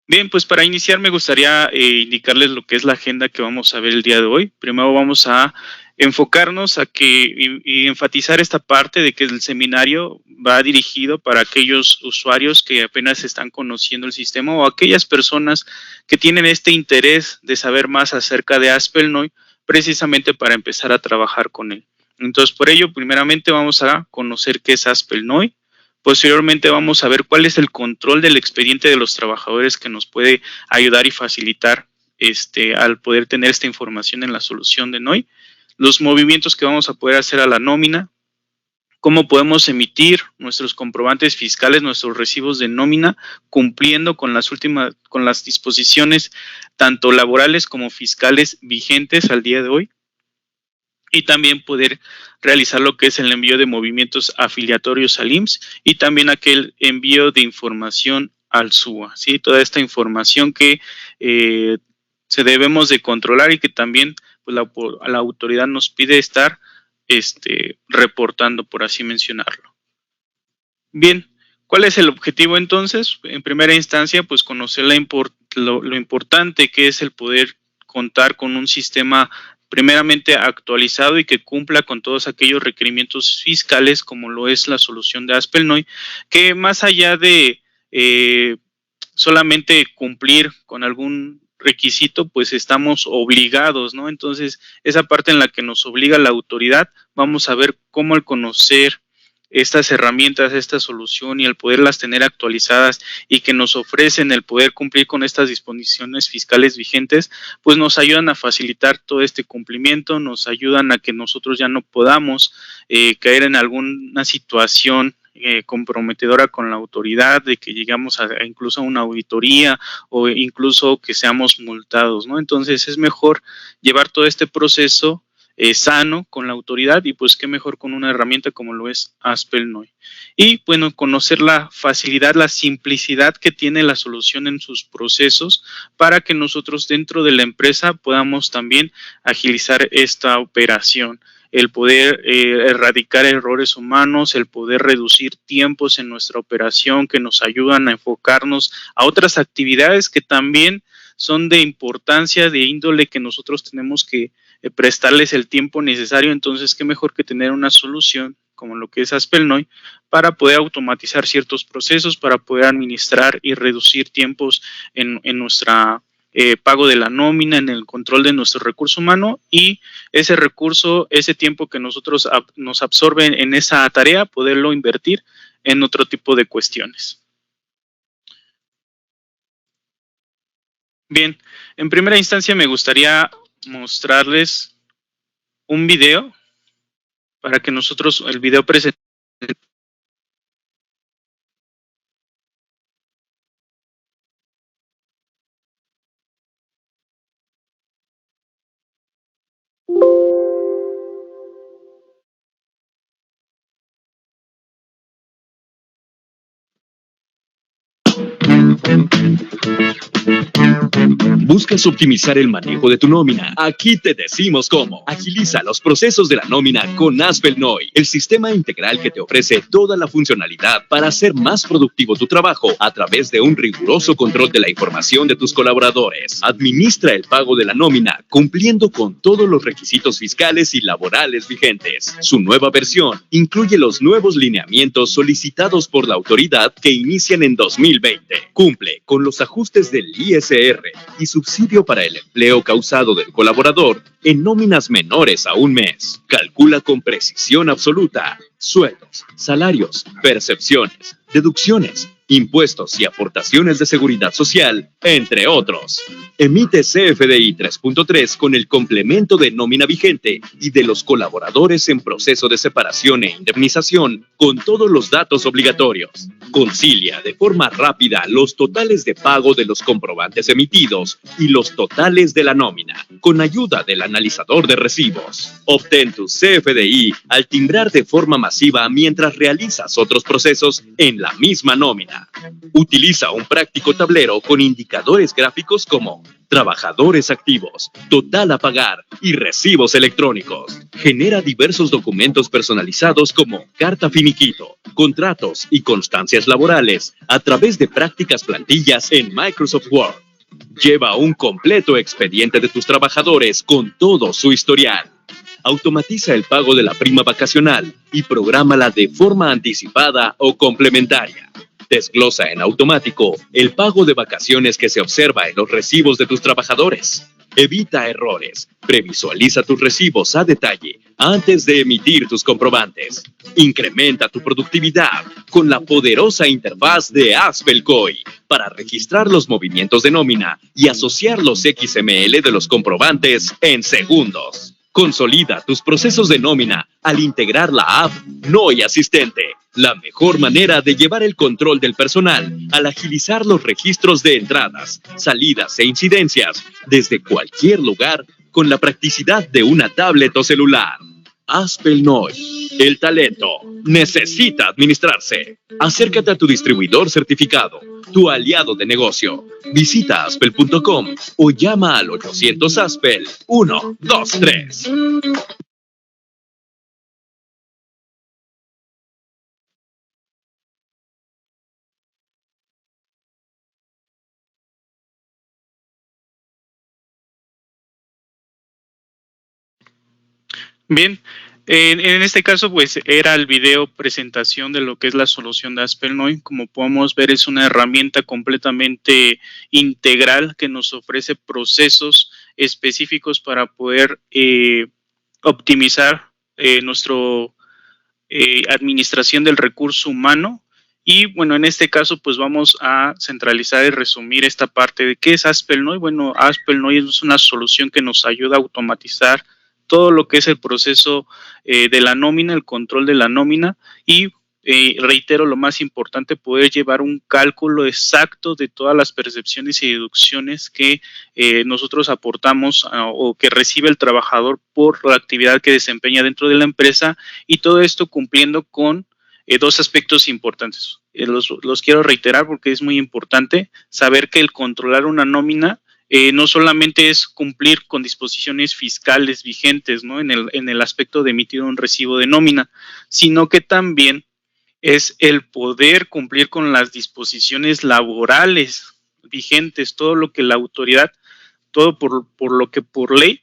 Bien, pues para iniciar me gustaría indicarles lo que es la agenda que vamos a ver el día de hoy. Primero vamos a enfocarnos a y enfatizar esta parte de que el seminario va dirigido para aquellos usuarios que apenas están conociendo el sistema o aquellas personas que tienen este interés de saber más acerca de Aspelnoy, precisamente para empezar a trabajar con él. Entonces, por ello, primeramente vamos a conocer qué es Aspelnoy. Posteriormente vamos a ver cuál es el control del expediente de los trabajadores que nos puede ayudar y facilitar al poder tener esta información en la solución de NOI, los movimientos que vamos a poder hacer a la nómina, cómo podemos emitir nuestros comprobantes fiscales, nuestros recibos de nómina, cumpliendo con con las disposiciones tanto laborales como fiscales vigentes al día de hoy, y también poder realizar lo que es el envío de movimientos afiliatorios al IMSS y también aquel envío de información al SUA, ¿sí? Toda esta información que se debemos de controlar y que también pues, la autoridad nos pide estar reportando, por así mencionarlo. Bien, ¿cuál es el objetivo entonces? En primera instancia, pues conocer lo importante que es el poder contar con un sistema primeramente actualizado y que cumpla con todos aquellos requerimientos fiscales como lo es la solución de Aspelnoy, que más allá de solamente cumplir con algún requisito, pues estamos obligados, ¿no? Entonces, esa parte en la que nos obliga la autoridad, vamos a ver cómo al conocer estas herramientas, esta solución y el poderlas tener actualizadas y que nos ofrecen el poder cumplir con estas disposiciones fiscales vigentes, pues nos ayudan a facilitar todo este cumplimiento, nos ayudan a que nosotros ya no podamos caer en alguna situación comprometedora con la autoridad, de que llegamos a incluso a una auditoría o incluso que seamos multados, ¿no? Entonces es mejor llevar todo este proceso sano con la autoridad y pues qué mejor con una herramienta como lo es Aspelnoy. Y bueno, conocer la facilidad, la simplicidad que tiene la solución en sus procesos para que nosotros dentro de la empresa podamos también agilizar esta operación, el poder erradicar errores humanos, el poder reducir tiempos en nuestra operación que nos ayudan a enfocarnos a otras actividades que también son de importancia, de índole que nosotros tenemos que prestarles el tiempo necesario. Entonces, qué mejor que tener una solución como lo que es Aspelnoy para poder automatizar ciertos procesos, para poder administrar y reducir tiempos en nuestra pago de la nómina, en el control de nuestro recurso humano y ese recurso, ese tiempo que nosotros nos absorben en esa tarea, poderlo invertir en otro tipo de cuestiones. Bien, en primera instancia me gustaría mostrarles un video para que nosotros el video presente. ¿Buscas optimizar el manejo de tu nómina? Aquí te decimos cómo. Agiliza los procesos de la nómina con Aspelnoy, el sistema integral que te ofrece toda la funcionalidad para hacer más productivo tu trabajo a través de un riguroso control de la información de tus colaboradores. Administra el pago de la nómina cumpliendo con todos los requisitos fiscales y laborales vigentes. Su nueva versión incluye los nuevos lineamientos solicitados por la autoridad que inician en 2020. Cumple con los ajustes del ISR y subsidio para el empleo causado del colaborador en nóminas menores a un mes. Calcula con precisión absoluta sueldos, salarios, percepciones, deducciones, impuestos y aportaciones de seguridad social, entre otros. Emite CFDI 3.3 con el complemento de nómina vigente y de los colaboradores en proceso de separación e indemnización con todos los datos obligatorios. Concilia de forma rápida los totales de pago de los comprobantes emitidos y los totales de la nómina con ayuda del analizador de recibos. Obtén tu CFDI al timbrar de forma masiva mientras realizas otros procesos en la misma nómina. nómina. Utiliza un práctico tablero con indicadores gráficos como trabajadores activos, total a pagar y recibos electrónicos. Genera diversos documentos personalizados como carta finiquito, contratos y constancias laborales a través de prácticas plantillas en Microsoft Word. Lleva un completo expediente de tus trabajadores con todo su historial. Automatiza el pago de la prima vacacional y prográmala de forma anticipada o complementaria. Desglosa en automático el pago de vacaciones que se observa en los recibos de tus trabajadores. Evita errores. Previsualiza tus recibos a detalle antes de emitir tus comprobantes. Incrementa tu productividad con la poderosa interfaz de Aspelcoy para registrar los movimientos de nómina y asociar los XML de los comprobantes en segundos. Consolida tus procesos de nómina al integrar la app Noi Asistente, la mejor manera de llevar el control del personal al agilizar los registros de entradas, salidas e incidencias desde cualquier lugar con la practicidad de una tablet o celular. Aspel Noi. El talento necesita administrarse. Acércate a tu distribuidor certificado, tu aliado de negocio. Visita aspel.com o llama al 800 Aspel 123. Bien, en este caso pues era el video presentación de lo que es la solución de Aspelnoy. Como podemos ver, es una herramienta completamente integral que nos ofrece procesos específicos para poder optimizar nuestra administración del recurso humano. Y bueno, en este caso pues vamos a centralizar y resumir esta parte de qué es Aspelnoy. Bueno, Aspelnoy es una solución que nos ayuda a automatizar todo lo que es el proceso de la nómina, el control de la nómina y reitero, lo más importante, poder llevar un cálculo exacto de todas las percepciones y deducciones que nosotros aportamos o que recibe el trabajador por la actividad que desempeña dentro de la empresa, y todo esto cumpliendo con dos aspectos importantes. Los quiero reiterar porque es muy importante saber que el controlar una nómina no solamente es cumplir con disposiciones fiscales vigentes, ¿no? en el aspecto de emitir un recibo de nómina, sino que también es el poder cumplir con las disposiciones laborales vigentes, todo lo que la autoridad, todo por lo que por ley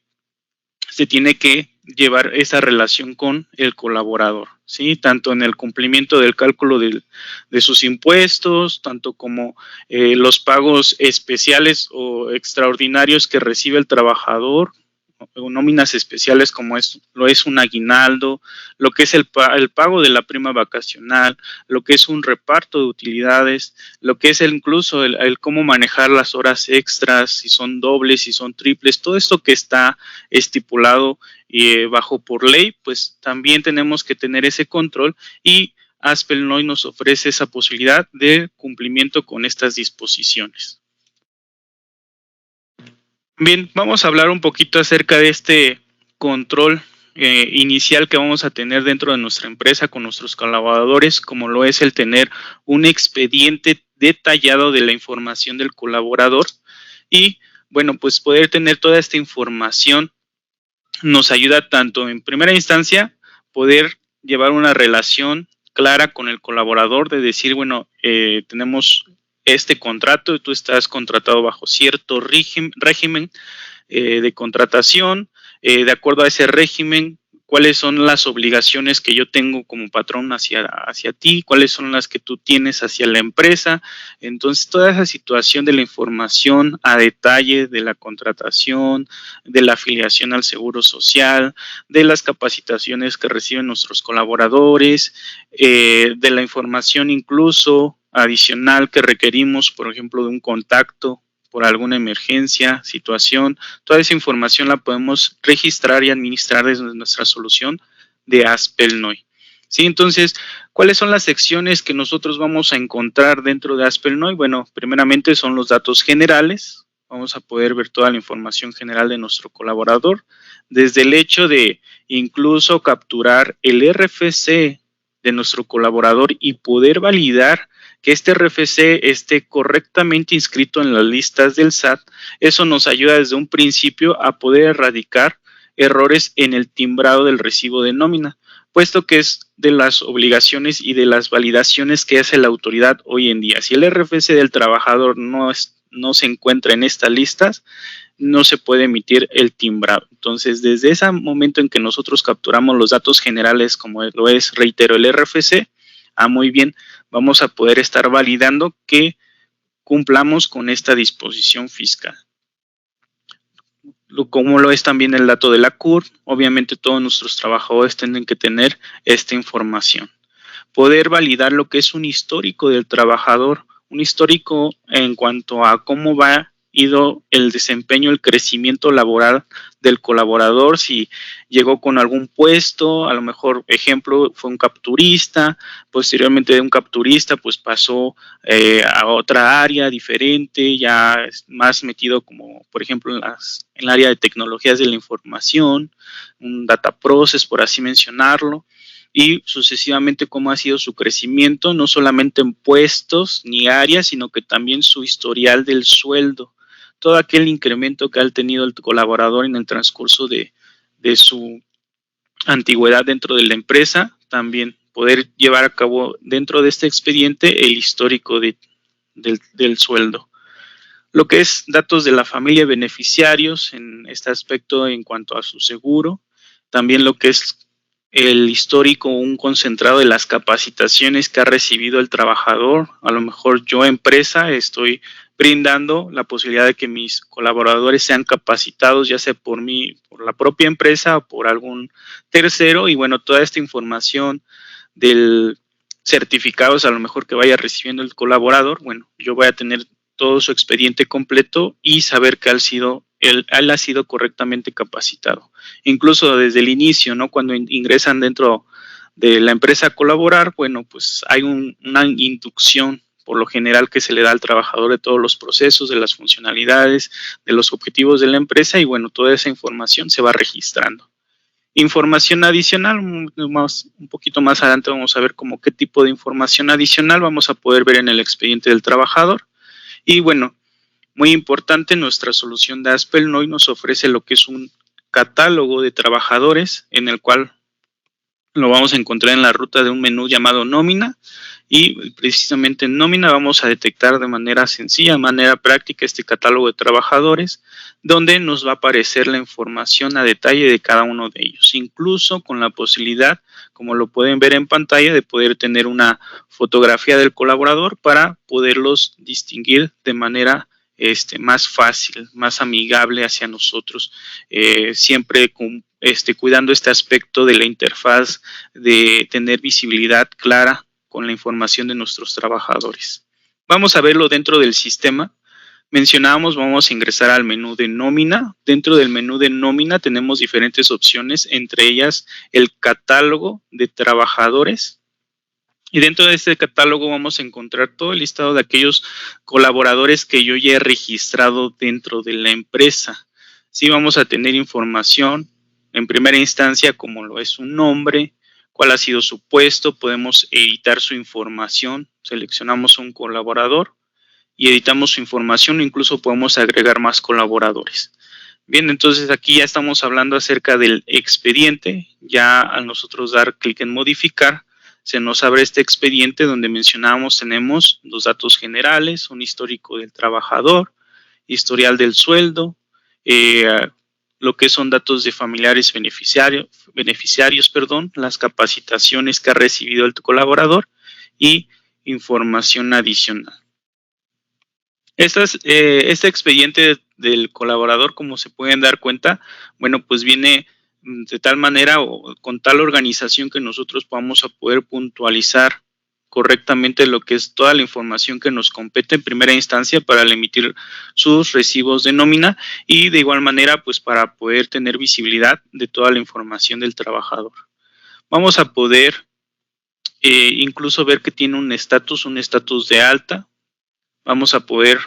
se tiene que llevar esa relación con el colaborador, ¿sí? Tanto en el cumplimiento del cálculo de sus impuestos, tanto como los pagos especiales o extraordinarios que recibe el trabajador, o nóminas especiales como lo es un aguinaldo, lo que es el pago de la prima vacacional, lo que es un reparto de utilidades, lo que es incluso el cómo manejar las horas extras, si son dobles, si son triples, todo esto que está estipulado bajo por ley, pues también tenemos que tener ese control, y Aspelnoy nos ofrece esa posibilidad de cumplimiento con estas disposiciones. Bien, vamos a hablar un poquito acerca de este control inicial que vamos a tener dentro de nuestra empresa con nuestros colaboradores, como lo es el tener un expediente detallado de la información del colaborador. Y bueno, pues poder tener toda esta información nos ayuda tanto en primera instancia poder llevar una relación clara con el colaborador, de decir, bueno, tenemos este contrato, tú estás contratado bajo cierto régimen de contratación, de acuerdo a ese régimen, cuáles son las obligaciones que yo tengo como patrón hacia ti, cuáles son las que tú tienes hacia la empresa. Entonces, toda esa situación de la información a detalle de la contratación, de la afiliación al seguro social, de las capacitaciones que reciben nuestros colaboradores, de la información incluso adicional que requerimos, por ejemplo, de un contacto por alguna emergencia, situación, toda esa información la podemos registrar y administrar desde nuestra solución de Aspelnoy. ¿Sí? Entonces, ¿cuáles son las secciones que nosotros vamos a encontrar dentro de Aspelnoy? Bueno, primeramente son los datos generales. Vamos a poder ver toda la información general de nuestro colaborador, desde el hecho de incluso capturar el RFC de nuestro colaborador y poder validar que este RFC esté correctamente inscrito en las listas del SAT. Eso nos ayuda desde un principio a poder erradicar errores en el timbrado del recibo de nómina, puesto que es de las obligaciones y de las validaciones que hace la autoridad hoy en día. Si el RFC del trabajador no se encuentra en estas listas, no se puede emitir el timbrado. Entonces, desde ese momento en que nosotros capturamos los datos generales, como lo es, reitero, el RFC, muy bien, vamos a poder estar validando que cumplamos con esta disposición fiscal. Como lo es también el dato de la CURP, obviamente todos nuestros trabajadores tienen que tener esta información. Poder validar lo que es un histórico del trabajador, un histórico en cuanto a cómo va ido el desempeño, el crecimiento laboral del colaborador, si llegó con algún puesto, a lo mejor, ejemplo, fue un capturista, posteriormente de un capturista, pues pasó a otra área diferente, ya más metido como, por ejemplo, en el área de tecnologías de la información, un data process, por así mencionarlo, y sucesivamente cómo ha sido su crecimiento, no solamente en puestos ni áreas, sino que también su historial del sueldo, todo aquel incremento que ha tenido el colaborador en el transcurso de su antigüedad dentro de la empresa, también poder llevar a cabo dentro de este expediente el histórico del sueldo. Lo que es datos de la familia de beneficiarios en este aspecto en cuanto a su seguro, también lo que es el histórico, un concentrado de las capacitaciones que ha recibido el trabajador. A lo mejor yo, empresa, estoy brindando la posibilidad de que mis colaboradores sean capacitados, ya sea por mí, por la propia empresa o por algún tercero, y bueno, toda esta información del certificados a lo mejor que vaya recibiendo el colaborador, bueno, yo voy a tener todo su expediente completo y saber que él ha sido correctamente capacitado. Incluso desde el inicio, ¿no? Cuando ingresan dentro de la empresa a colaborar, bueno, pues hay una inducción por lo general que se le da al trabajador de todos los procesos, de las funcionalidades, de los objetivos de la empresa, y bueno, toda esa información se va registrando. Información adicional, un poquito más adelante vamos a ver como qué tipo de información adicional vamos a poder ver en el expediente del trabajador. Y bueno, muy importante, nuestra solución de Aspelnoy nos ofrece lo que es un catálogo de trabajadores en el cual lo vamos a encontrar en la ruta de un menú llamado nómina, y precisamente en nómina vamos a detectar de manera sencilla, de manera práctica, este catálogo de trabajadores, donde nos va a aparecer la información a detalle de cada uno de ellos, incluso con la posibilidad, como lo pueden ver en pantalla, de poder tener una fotografía del colaborador para poderlos distinguir de manera más fácil, más amigable hacia nosotros, siempre cuidando este aspecto de la interfaz, de tener visibilidad clara con la información de nuestros trabajadores. Vamos a verlo dentro del sistema. Mencionábamos, vamos a ingresar al menú de nómina. Dentro del menú de nómina tenemos diferentes opciones, entre ellas el catálogo de trabajadores. Y dentro de este catálogo vamos a encontrar todo el listado de aquellos colaboradores que yo ya he registrado dentro de la empresa. Sí, vamos a tener información en primera instancia como lo es un nombre, cuál ha sido su puesto, podemos editar su información, seleccionamos un colaborador y editamos su información, incluso podemos agregar más colaboradores. Bien, entonces aquí ya estamos hablando acerca del expediente. Ya al nosotros dar clic en modificar, se nos abre este expediente donde mencionábamos, tenemos los datos generales, un histórico del trabajador, historial del sueldo, lo que son datos de familiares beneficiarios, las capacitaciones que ha recibido el colaborador y información adicional. Este expediente del colaborador, como se pueden dar cuenta, bueno, pues viene de tal manera o con tal organización que nosotros vamos a poder puntualizar correctamente lo que es toda la información que nos compete en primera instancia para emitir sus recibos de nómina, y de igual manera pues para poder tener visibilidad de toda la información del trabajador. Vamos a poder incluso ver que tiene un estatus de alta. Vamos a poder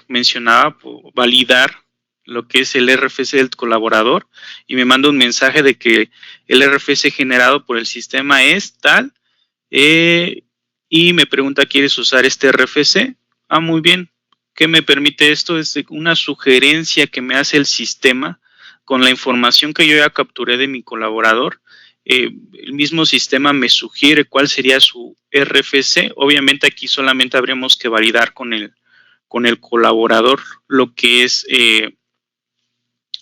validar lo que es el RFC del colaborador, y me manda un mensaje de que el RFC generado por el sistema es tal, y y me pregunta, ¿quieres usar este RFC? Ah, muy bien. ¿Qué me permite esto? Es una sugerencia que me hace el sistema con la información que yo ya capturé de mi colaborador. El mismo sistema me sugiere cuál sería su RFC. Obviamente aquí solamente habríamos que validar con el colaborador lo que es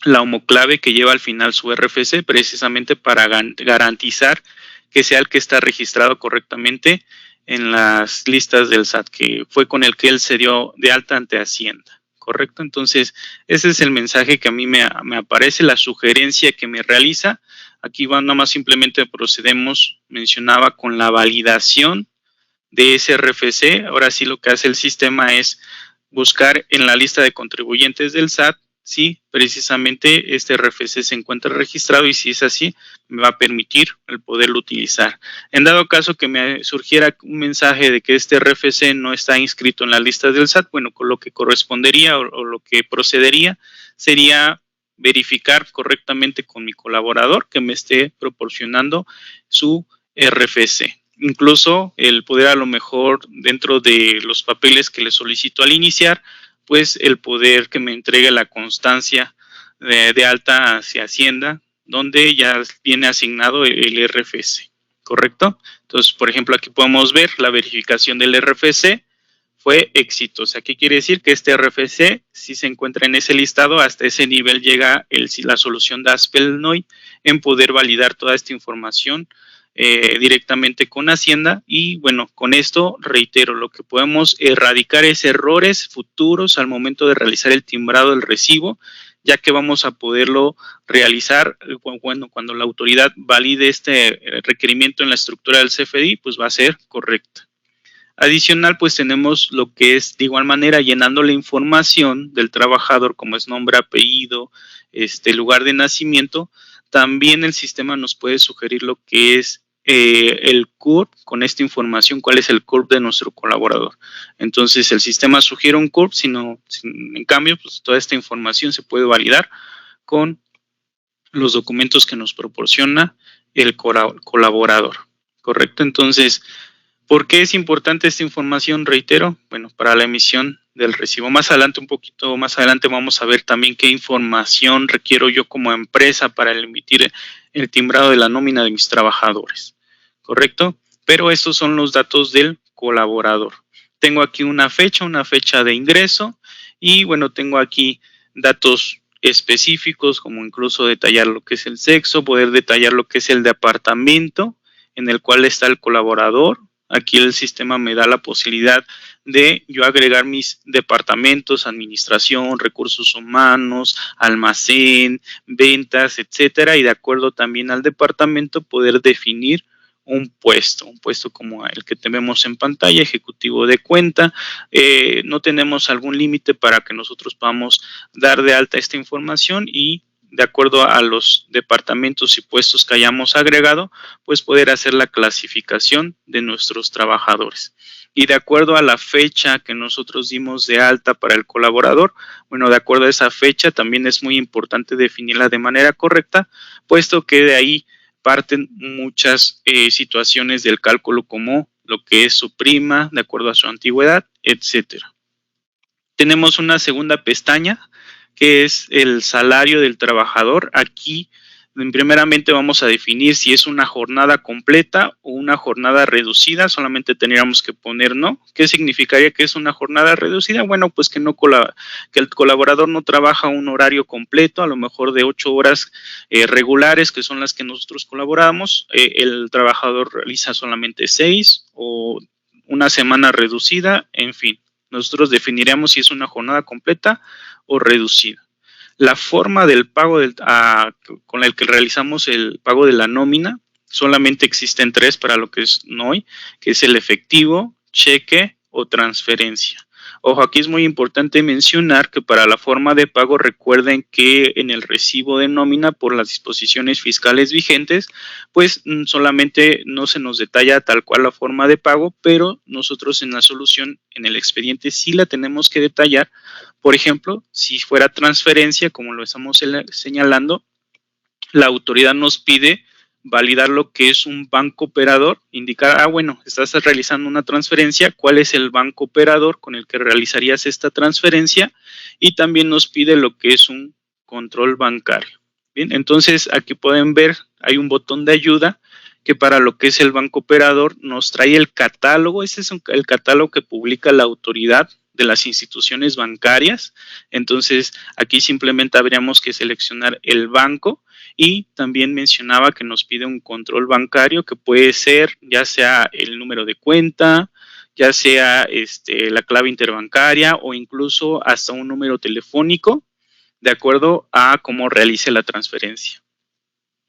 la homoclave que lleva al final su RFC, precisamente para garantizar que sea el que está registrado correctamente en las listas del SAT, que fue con el que él se dio de alta ante Hacienda, ¿correcto? Entonces, ese es el mensaje que a mí me aparece, la sugerencia que me realiza. Aquí va, nada más simplemente procedemos, mencionaba, con la validación de ese RFC. Ahora sí lo que hace el sistema es buscar en la lista de contribuyentes del SAT si precisamente este RFC se encuentra registrado, y si es así, me va a permitir el poderlo utilizar. En dado caso que me surgiera un mensaje de que este RFC no está inscrito en la lista del SAT, bueno, con lo que correspondería o lo que procedería sería verificar correctamente con mi colaborador que me esté proporcionando su RFC. Incluso el poder, a lo mejor dentro de los papeles que le solicito al iniciar, pues el poder que me entregue la constancia de alta hacia Hacienda, donde ya viene asignado el RFC, ¿correcto? Entonces, por ejemplo, aquí podemos ver la verificación del RFC fue exitosa. ¿Qué quiere decir? Que este RFC, si se encuentra en ese listado, hasta ese nivel llega la solución de Aspel-NOI en poder validar toda esta información directamente con Hacienda. Y bueno, con esto reitero, lo que podemos erradicar es errores futuros al momento de realizar el timbrado del recibo, ya que vamos a poderlo realizar cuando la autoridad valide este requerimiento en la estructura del CFDI, pues va a ser correcta. Adicional, pues tenemos lo que es de igual manera llenando la información del trabajador, como es nombre, apellido, lugar de nacimiento. También el sistema nos puede sugerir lo que es el CURP con esta información, cuál es el CURP de nuestro colaborador. Entonces el sistema sugiere un CURP, en cambio, pues toda esta información se puede validar con los documentos que nos proporciona el colaborador, ¿correcto? Entonces, ¿por qué es importante esta información? Reitero, bueno, para la emisión del recibo. Un poquito más adelante vamos a ver también qué información requiero yo como empresa para emitir el timbrado de la nómina de mis trabajadores, ¿correcto? Pero estos son los datos del colaborador. Tengo aquí una fecha de ingreso, y bueno, tengo aquí datos específicos, como incluso detallar lo que es el sexo, poder detallar lo que es el departamento en el cual está el colaborador. Aquí el sistema me da la posibilidad de yo agregar mis departamentos, administración, recursos humanos, almacén, ventas, etcétera, y de acuerdo también al departamento poder definir un puesto como el que tenemos en pantalla, ejecutivo de cuenta. No tenemos algún límite para que nosotros podamos dar de alta esta información, y de acuerdo a los departamentos y puestos que hayamos agregado, pues poder hacer la clasificación de nuestros trabajadores. Y de acuerdo a la fecha que nosotros dimos de alta para el colaborador, bueno, de acuerdo a esa fecha también es muy importante definirla de manera correcta, puesto que de ahí parten muchas situaciones del cálculo, como lo que es su prima, de acuerdo a su antigüedad, etcétera. Tenemos una segunda pestaña, que es el salario del trabajador. Aquí primeramente vamos a definir si es una jornada completa o una jornada reducida. Solamente tendríamos que poner no. ¿Qué significaría que es una jornada reducida? Bueno, pues que el colaborador no trabaja un horario completo, a lo mejor de 8 horas regulares, que son las que nosotros colaboramos. El trabajador realiza solamente 6, o una semana reducida, en fin. Nosotros definiremos si es una jornada completa o reducida. La forma del pago con el que realizamos el pago de la nómina, solamente existen 3 para lo que es NOI, que es el efectivo, cheque o transferencia. Ojo, aquí es muy importante mencionar que para la forma de pago, recuerden que en el recibo de nómina, por las disposiciones fiscales vigentes, pues solamente no se nos detalla tal cual la forma de pago, pero nosotros en la solución, en el expediente, sí la tenemos que detallar. Por ejemplo, si fuera transferencia, como lo estamos señalando, la autoridad nos pide validar lo que es un banco operador, indicar, bueno, estás realizando una transferencia, cuál es el banco operador con el que realizarías esta transferencia, y también nos pide lo que es un control bancario. Bien, entonces aquí pueden ver, hay un botón de ayuda que para lo que es el banco operador nos trae el catálogo. Este es el catálogo que publica la autoridad de las instituciones bancarias. Entonces aquí simplemente habríamos que seleccionar el banco, y también mencionaba que nos pide un control bancario que puede ser ya sea el número de cuenta, ya sea la clave interbancaria o incluso hasta un número telefónico, de acuerdo a cómo realice la transferencia.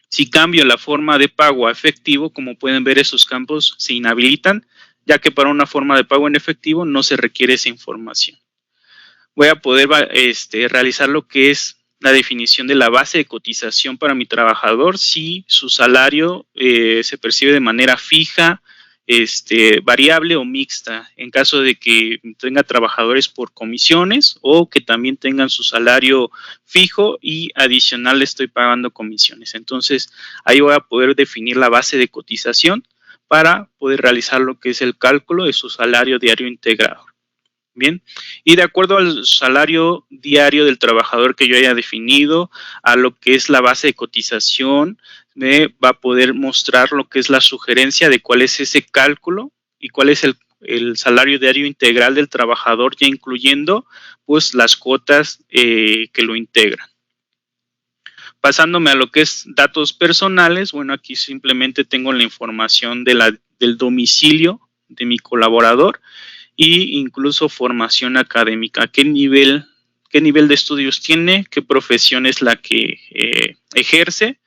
Si cambio la forma de pago a efectivo, como pueden ver, esos campos se inhabilitan, ya que para una forma de pago en efectivo no se requiere esa información. Voy a poder realizar lo que es la definición de la base de cotización para mi trabajador, si su salario se percibe de manera fija, variable o mixta, en caso de que tenga trabajadores por comisiones o que también tengan su salario fijo y adicional le estoy pagando comisiones. Entonces ahí voy a poder definir la base de cotización para poder realizar lo que es el cálculo de su salario diario integrado. Bien, y de acuerdo al salario diario del trabajador que yo haya definido, a lo que es la base de cotización, me va a poder mostrar lo que es la sugerencia de cuál es ese cálculo y cuál es el salario diario integral del trabajador, ya incluyendo pues las cuotas que lo integran. Pasándome a lo que es datos personales, bueno, aquí simplemente tengo la información del domicilio de mi colaborador, y incluso formación académica, qué nivel de estudios tiene, qué profesión es la que ejerce.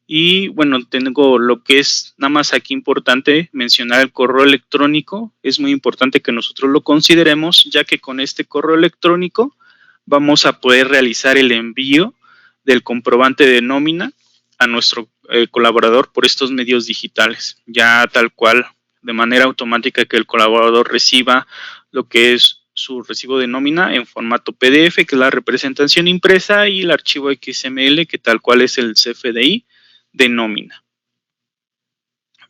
Y bueno, tengo lo que es nada más aquí importante mencionar el correo electrónico. Es muy importante que nosotros lo consideremos, ya que con este correo electrónico vamos a poder realizar el envío del comprobante de nómina a nuestro colaborador por estos medios digitales, ya tal cual, de manera automática, que el colaborador reciba lo que es su recibo de nómina en formato PDF, que es la representación impresa, y el archivo XML, que tal cual es el CFDI de nómina.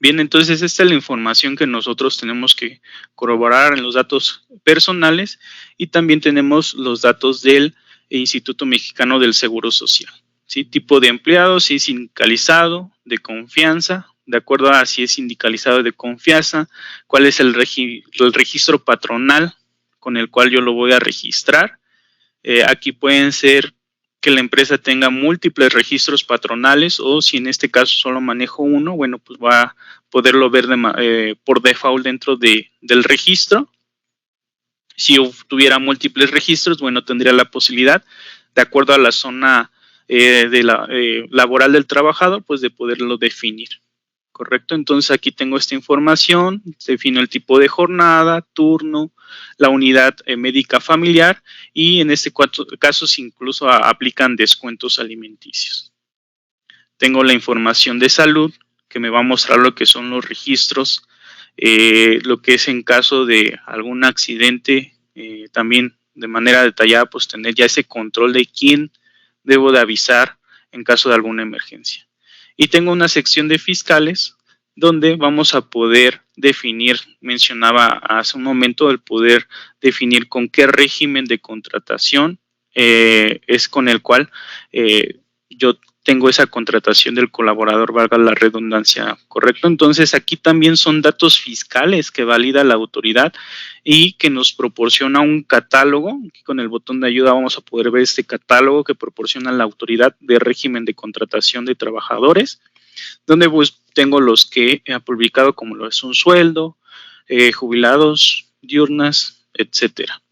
Bien, entonces esta es la información que nosotros tenemos que corroborar en los datos personales, y también tenemos los datos del Instituto Mexicano del Seguro Social. ¿Sí? Tipo de empleado, si es sindicalizado, de confianza, de acuerdo a si es sindicalizado de confianza, cuál es el registro patronal con el cual yo lo voy a registrar. Aquí pueden ser que la empresa tenga múltiples registros patronales, o si en este caso solo manejo uno, bueno, pues va a poderlo ver por default dentro del registro. Si yo tuviera múltiples registros, bueno, tendría la posibilidad, de acuerdo a la zona laboral del trabajador, pues de poderlo definir. ¿Correcto? Entonces aquí tengo esta información, defino el tipo de jornada, turno, la unidad médica familiar, y en este caso incluso aplican descuentos alimenticios. Tengo la información de salud, que me va a mostrar lo que son los registros, lo que es en caso de algún accidente, también de manera detallada, pues tener ya ese control de quién debo de avisar en caso de alguna emergencia. Y tengo una sección de fiscales donde vamos a poder definir, mencionaba hace un momento, el poder definir con qué régimen de contratación es con el cual yo tengo esa contratación del colaborador, valga la redundancia, ¿correcto? Entonces aquí también son datos fiscales que valida la autoridad y que nos proporciona un catálogo. Aquí con el botón de ayuda vamos a poder ver este catálogo que proporciona la autoridad de régimen de contratación de trabajadores, donde pues tengo los que he publicado, como lo es un sueldo, jubilados, diurnas, etcétera.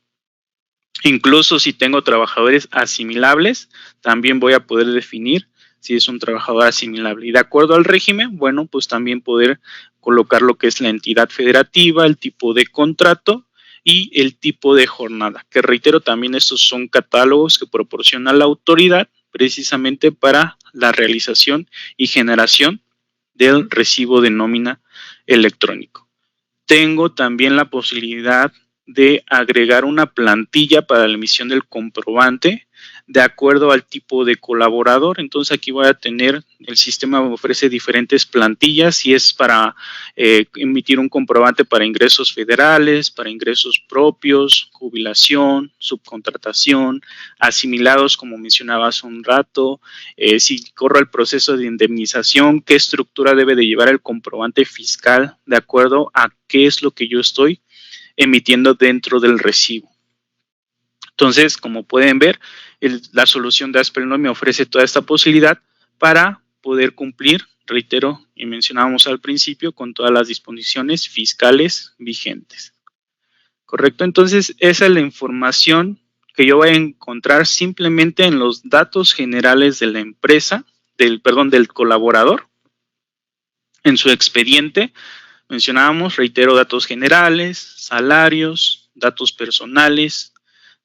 Incluso si tengo trabajadores asimilables, también voy a poder definir si es un trabajador asimilable. Y de acuerdo al régimen, bueno, pues también poder colocar lo que es la entidad federativa, el tipo de contrato y el tipo de jornada, que reitero, también estos son catálogos que proporciona la autoridad precisamente para la realización y generación del recibo de nómina electrónico. Tengo también la posibilidad de agregar una plantilla para la emisión del comprobante de acuerdo al tipo de colaborador. Entonces aquí voy a tener, el sistema me ofrece diferentes plantillas, si es para emitir un comprobante para ingresos federales, para ingresos propios, jubilación, subcontratación, asimilados, como mencionaba hace un rato, si corro el proceso de indemnización, qué estructura debe de llevar el comprobante fiscal de acuerdo a qué es lo que yo estoy emitiendo dentro del recibo. Entonces, como pueden ver, la solución de ASPELNOY me ofrece toda esta posibilidad para poder cumplir, reitero, y mencionábamos al principio, con todas las disposiciones fiscales vigentes. ¿Correcto? Entonces, esa es la información que yo voy a encontrar simplemente en los datos generales de la empresa, del colaborador, en su expediente. Mencionábamos, reitero, datos generales, salarios, datos personales,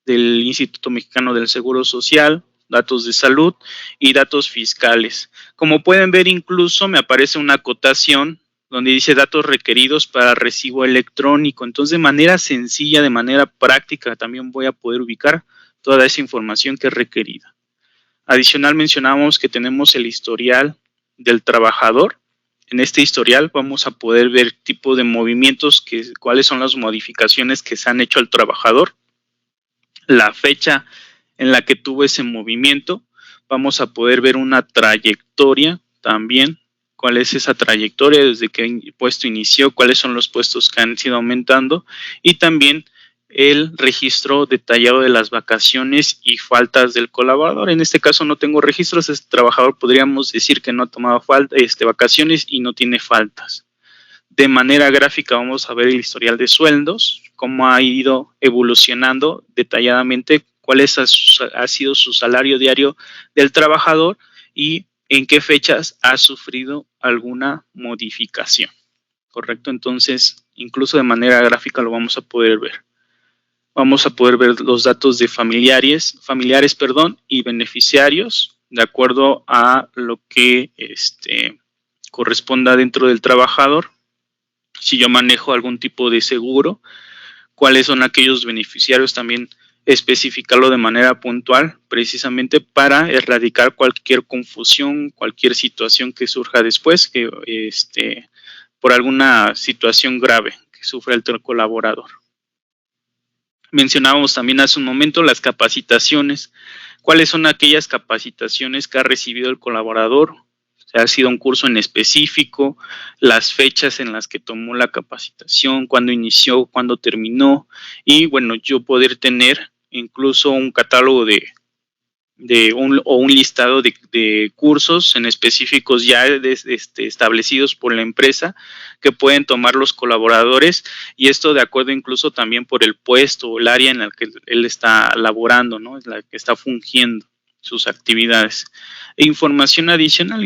del Instituto Mexicano del Seguro Social, datos de salud y datos fiscales. Como pueden ver, incluso me aparece una acotación donde dice datos requeridos para recibo electrónico. Entonces, de manera sencilla, de manera práctica, también voy a poder ubicar toda esa información que es requerida. Adicional, mencionamos que tenemos el historial del trabajador. En este historial vamos a poder ver tipo de movimientos, cuáles son las modificaciones que se han hecho al trabajador, la fecha en la que tuvo ese movimiento. Vamos a poder ver una trayectoria también, cuál es esa trayectoria desde que el puesto inició, cuáles son los puestos que han sido aumentando, y también el registro detallado de las vacaciones y faltas del colaborador. En este caso no tengo registros, este trabajador podríamos decir que no ha tomado vacaciones y no tiene faltas. De manera gráfica vamos a ver el historial de sueldos, cómo ha ido evolucionando detalladamente, cuál ha sido su salario diario del trabajador y en qué fechas ha sufrido alguna modificación. ¿Correcto? Entonces, incluso de manera gráfica lo vamos a poder ver. Vamos a poder ver los datos de familiares, y beneficiarios de acuerdo a lo que corresponda dentro del trabajador. Si yo manejo algún tipo de seguro, cuáles son aquellos beneficiarios, también especificarlo de manera puntual, precisamente para erradicar cualquier confusión, cualquier situación que surja después, que por alguna situación grave que sufra el colaborador. Mencionábamos también hace un momento las capacitaciones. ¿Cuáles son aquellas capacitaciones que ha recibido el colaborador? Ha sido un curso en específico, las fechas en las que tomó la capacitación, cuándo inició, cuándo terminó, y bueno, yo poder tener incluso un catálogo un listado de cursos en específicos ya establecidos por la empresa que pueden tomar los colaboradores, y esto de acuerdo incluso también por el puesto o el área en la que él está laborando, ¿no? Es la que está fungiendo sus actividades. Información adicional,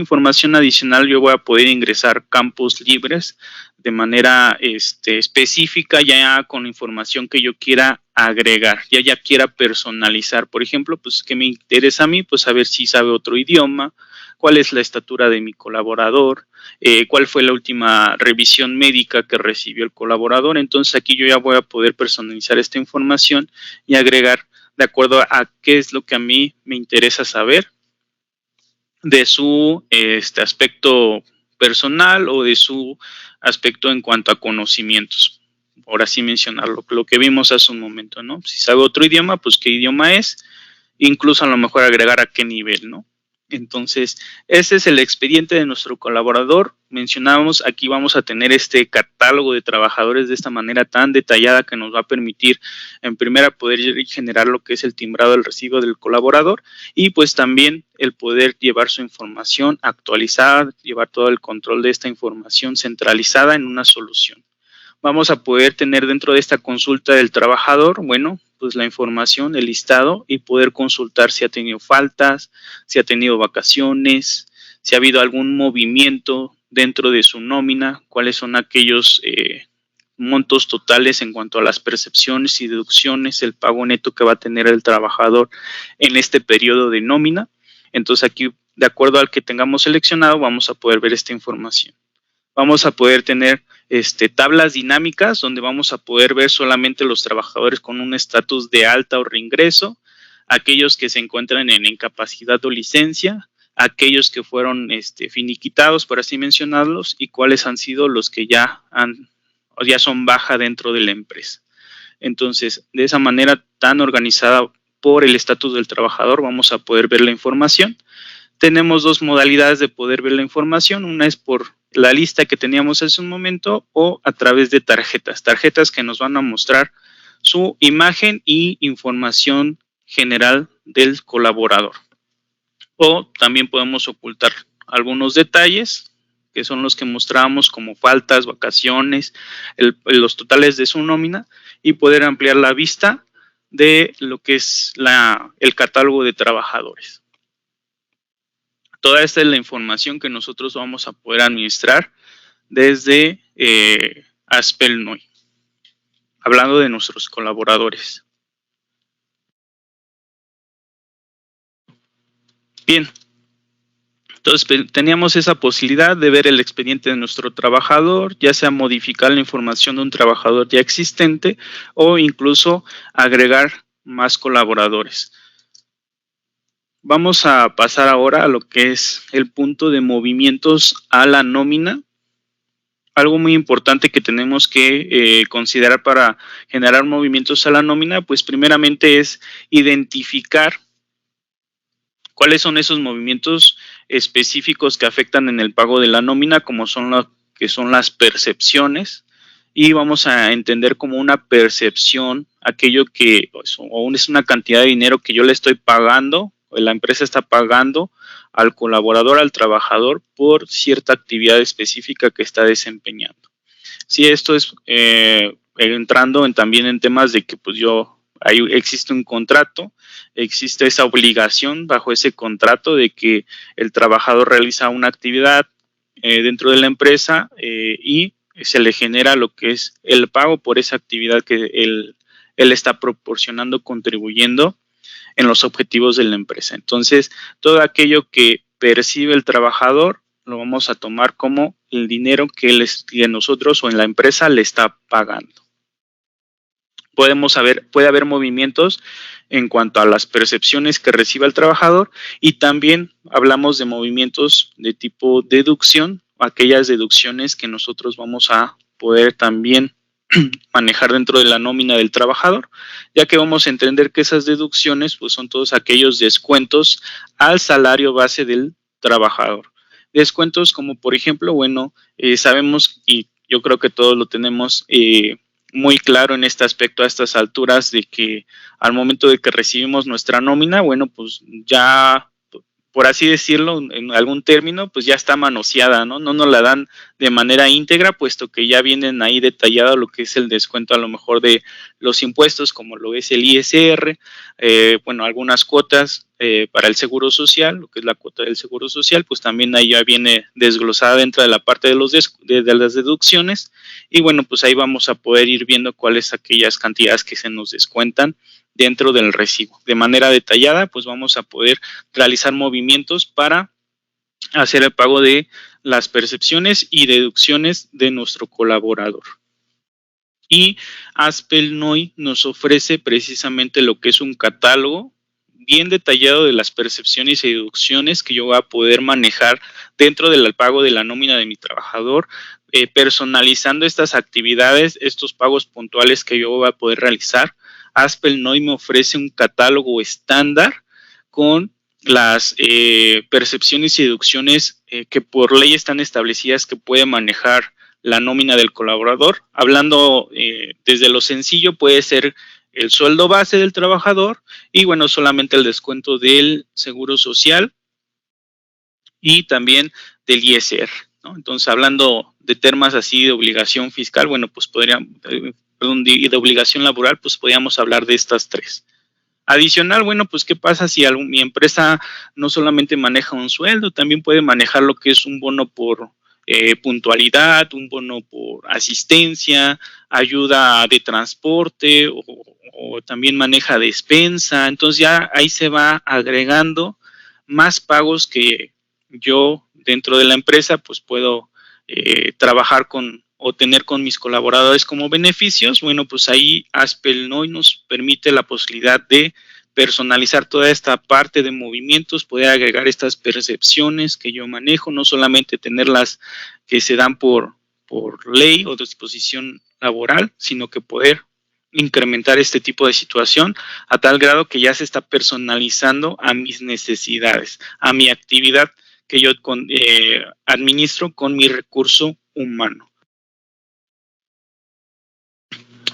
yo voy a poder ingresar campos libres de manera específica, ya con información que yo quiera agregar, ya quiera personalizar. Por ejemplo, pues que me interesa a mí, pues saber si sabe otro idioma, cuál es la estatura de mi colaborador, cuál fue la última revisión médica que recibió el colaborador. Entonces aquí yo ya voy a poder personalizar esta información y agregar de acuerdo a qué es lo que a mí me interesa saber de su aspecto personal o de su aspecto en cuanto a conocimientos. Por así mencionarlo, lo que vimos hace un momento, ¿no? Si sabe otro idioma, pues qué idioma es, incluso a lo mejor agregar a qué nivel, ¿no? Entonces, ese es el expediente de nuestro colaborador. Mencionábamos, aquí vamos a tener este catálogo de trabajadores de esta manera tan detallada que nos va a permitir, en primera, poder generar lo que es el timbrado del recibo del colaborador y pues también el poder llevar su información actualizada, llevar todo el control de esta información centralizada en una solución. Vamos a poder tener dentro de esta consulta del trabajador, bueno, pues la información, el listado y poder consultar si ha tenido faltas, si ha tenido vacaciones, si ha habido algún movimiento dentro de su nómina, cuáles son aquellos montos totales en cuanto a las percepciones y deducciones, el pago neto que va a tener el trabajador en este periodo de nómina. Entonces aquí, de acuerdo al que tengamos seleccionado, vamos a poder ver esta información. Vamos a poder tener tablas dinámicas donde vamos a poder ver solamente los trabajadores con un estatus de alta o reingreso, aquellos que se encuentran en incapacidad o licencia, aquellos que fueron finiquitados, por así mencionarlos, y cuáles han sido los que ya son baja dentro de la empresa. Entonces, de esa manera tan organizada por el estatus del trabajador, vamos a poder ver la información. Tenemos dos modalidades de poder ver la información. Una es por la lista que teníamos hace un momento o a través de tarjetas que nos van a mostrar su imagen y información general del colaborador. O también podemos ocultar algunos detalles, que son los que mostrábamos como faltas, vacaciones, los totales de su nómina, y poder ampliar la vista de lo que es el catálogo de trabajadores. Toda esta es la información que nosotros vamos a poder administrar desde Aspel NOI, hablando de nuestros colaboradores. Bien, entonces teníamos esa posibilidad de ver el expediente de nuestro trabajador, ya sea modificar la información de un trabajador ya existente o incluso agregar más colaboradores. Vamos a pasar ahora a lo que es el punto de movimientos a la nómina. Algo muy importante que tenemos que considerar para generar movimientos a la nómina, pues primeramente es identificar cuáles son esos movimientos específicos que afectan en el pago de la nómina, como son las percepciones, y vamos a entender como una percepción aquello que es una cantidad de dinero que yo le estoy pagando, o la empresa está pagando al colaborador, al trabajador, por cierta actividad específica que está desempeñando. Si esto es entrando también en temas de que pues ahí existe un contrato, existe esa obligación bajo ese contrato de que el trabajador realiza una actividad dentro de la empresa y se le genera lo que es el pago por esa actividad que él está proporcionando, contribuyendo en los objetivos de la empresa. Entonces, todo aquello que percibe el trabajador lo vamos a tomar como el dinero que nosotros o en la empresa le está pagando. Puede haber movimientos en cuanto a las percepciones que recibe el trabajador, y también hablamos de movimientos de tipo deducción, aquellas deducciones que nosotros vamos a poder también manejar dentro de la nómina del trabajador, ya que vamos a entender que esas deducciones pues son todos aquellos descuentos al salario base del trabajador. Descuentos como por ejemplo, sabemos, y yo creo que todos lo tenemos muy claro en este aspecto a estas alturas, de que al momento de que recibimos nuestra nómina, pues ya, por así decirlo, en algún término, pues ya está manoseada, ¿no? No nos la dan de manera íntegra, puesto que ya vienen ahí detallado lo que es el descuento a lo mejor de los impuestos, como lo es el ISR, algunas cuotas para el Seguro Social, lo que es la cuota del Seguro Social, pues también ahí ya viene desglosada dentro de la parte de las deducciones, y pues ahí vamos a poder ir viendo cuáles aquellas cantidades que se nos descuentan dentro del recibo. De manera detallada, pues vamos a poder realizar movimientos para hacer el pago de las percepciones y deducciones de nuestro colaborador. Y Aspel NOI nos ofrece precisamente lo que es un catálogo bien detallado de las percepciones y deducciones que yo voy a poder manejar dentro del pago de la nómina de mi trabajador, personalizando estas actividades, estos pagos puntuales que yo voy a poder realizar. Aspel NOI me ofrece un catálogo estándar con las percepciones y deducciones que por ley están establecidas que puede manejar la nómina del colaborador. Hablando desde lo sencillo, puede ser el sueldo base del trabajador y solamente el descuento del Seguro Social y también del ISR, ¿no? Entonces, hablando de temas así de obligación fiscal, pues de obligación laboral, pues podríamos hablar de estas tres. Adicional, pues ¿qué pasa si mi empresa no solamente maneja un sueldo, también puede manejar lo que es un bono por puntualidad, un bono por asistencia, ayuda de transporte o también maneja despensa? Entonces ya ahí se va agregando más pagos que yo dentro de la empresa pues puedo trabajar o tener con mis colaboradores como beneficios. Pues ahí Aspel NOI nos permite la posibilidad de personalizar toda esta parte de movimientos, poder agregar estas percepciones que yo manejo, no solamente tenerlas que se dan por ley o disposición laboral, sino que poder incrementar este tipo de situación a tal grado que ya se está personalizando a mis necesidades, a mi actividad que yo administro con mi recurso humano.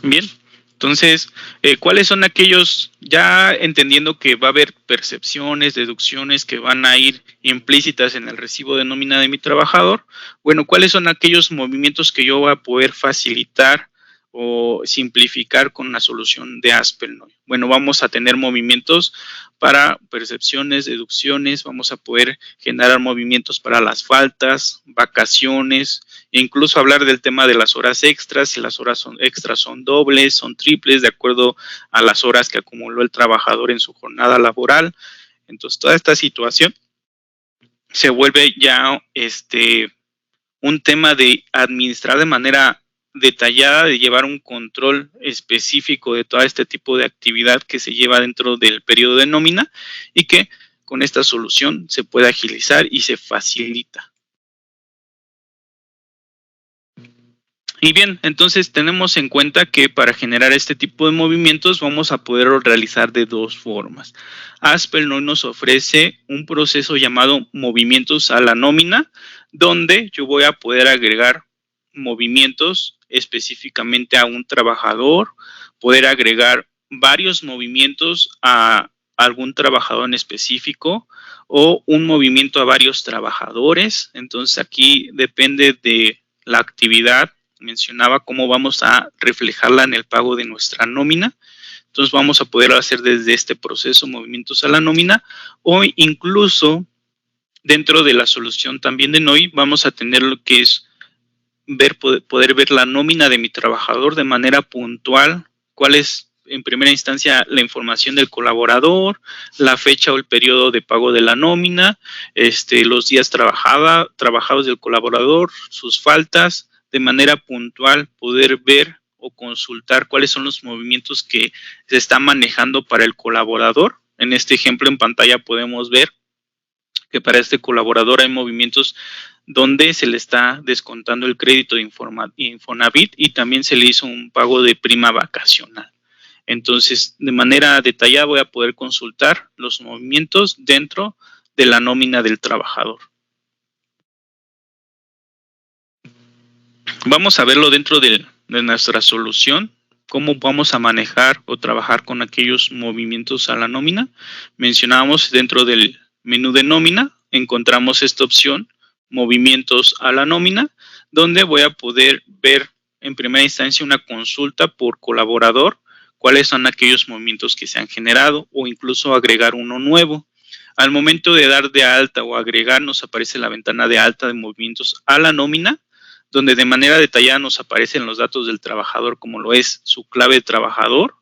Bien, entonces, ¿cuáles son aquellos, ya entendiendo que va a haber percepciones, deducciones que van a ir implícitas en el recibo de nómina de mi trabajador? Bueno, ¿cuáles son aquellos movimientos que yo voy a poder facilitar o simplificar con la solución de Aspel-Noy? Bueno, vamos a tener movimientos para percepciones, deducciones, vamos a poder generar movimientos para las faltas, vacaciones, e incluso hablar del tema de las horas extras, si las horas extras son dobles, son triples, de acuerdo a las horas que acumuló el trabajador en su jornada laboral. Entonces, toda esta situación se vuelve ya un tema de administrar de manera detallada, de llevar un control específico de todo este tipo de actividad que se lleva dentro del periodo de nómina y que con esta solución se puede agilizar y se facilita. Y bien, entonces tenemos en cuenta que para generar este tipo de movimientos vamos a poderlo realizar de dos formas. Aspel-Noy nos ofrece un proceso llamado movimientos a la nómina, donde yo voy a poder agregar movimientos específicamente a un trabajador, poder agregar varios movimientos a algún trabajador en específico o un movimiento a varios trabajadores. Entonces aquí depende de la actividad. Mencionaba cómo vamos a reflejarla en el pago de nuestra nómina. Entonces vamos a poder hacer desde este proceso movimientos a la nómina o incluso dentro de la solución también de NOI vamos a tener lo que es poder ver la nómina de mi trabajador de manera puntual, cuál es en primera instancia la información del colaborador, la fecha o el periodo de pago de la nómina, los días trabajados del colaborador, sus faltas, de manera puntual poder ver o consultar cuáles son los movimientos que se están manejando para el colaborador. En este ejemplo en pantalla podemos ver que para este colaborador hay movimientos donde se le está descontando el crédito de Infonavit y también se le hizo un pago de prima vacacional. Entonces, de manera detallada voy a poder consultar los movimientos dentro de la nómina del trabajador. Vamos a verlo dentro de nuestra solución, cómo vamos a manejar o trabajar con aquellos movimientos a la nómina. Mencionábamos dentro del menú de nómina, encontramos esta opción, movimientos a la nómina, donde voy a poder ver en primera instancia una consulta por colaborador, cuáles son aquellos movimientos que se han generado o incluso agregar uno nuevo. Al momento de dar de alta o agregar nos aparece la ventana de alta de movimientos a la nómina, donde de manera detallada nos aparecen los datos del trabajador como lo es su clave de trabajador.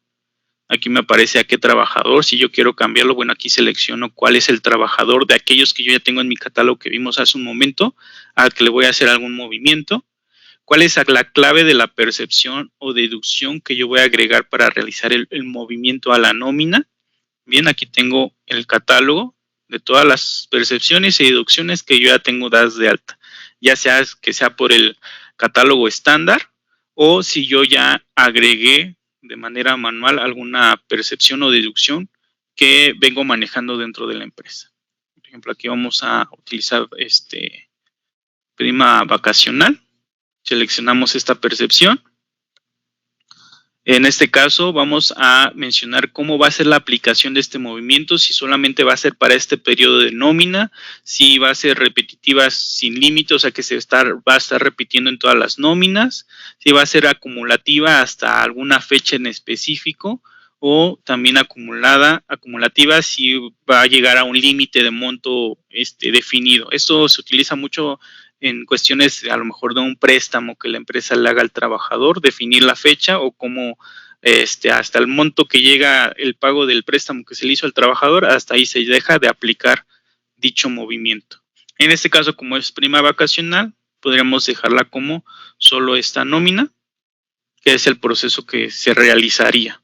Aquí me aparece a qué trabajador, si yo quiero cambiarlo, bueno, aquí selecciono cuál es el trabajador de aquellos que yo ya tengo en mi catálogo que vimos hace un momento, al que le voy a hacer algún movimiento. ¿Cuál es la clave de la percepción o deducción que yo voy a agregar para realizar el movimiento a la nómina? Bien, aquí tengo el catálogo de todas las percepciones y deducciones que yo ya tengo dadas de alta, ya sea que sea por el catálogo estándar o si yo ya agregué de manera manual alguna percepción o deducción que vengo manejando dentro de la empresa. Por ejemplo, aquí vamos a utilizar prima vacacional. Seleccionamos esta percepción. En este caso vamos a mencionar cómo va a ser la aplicación de este movimiento, si solamente va a ser para este periodo de nómina, si va a ser repetitiva sin límite, o sea que va a estar repitiendo en todas las nóminas, si va a ser acumulativa hasta alguna fecha en específico o también acumulativa si va a llegar a un límite de monto definido. Esto se utiliza mucho en cuestiones a lo mejor de un préstamo que la empresa le haga al trabajador, definir la fecha o cómo hasta el monto que llega el pago del préstamo que se le hizo al trabajador, hasta ahí se deja de aplicar dicho movimiento. En este caso, como es prima vacacional, podríamos dejarla como solo esta nómina, que es el proceso que se realizaría.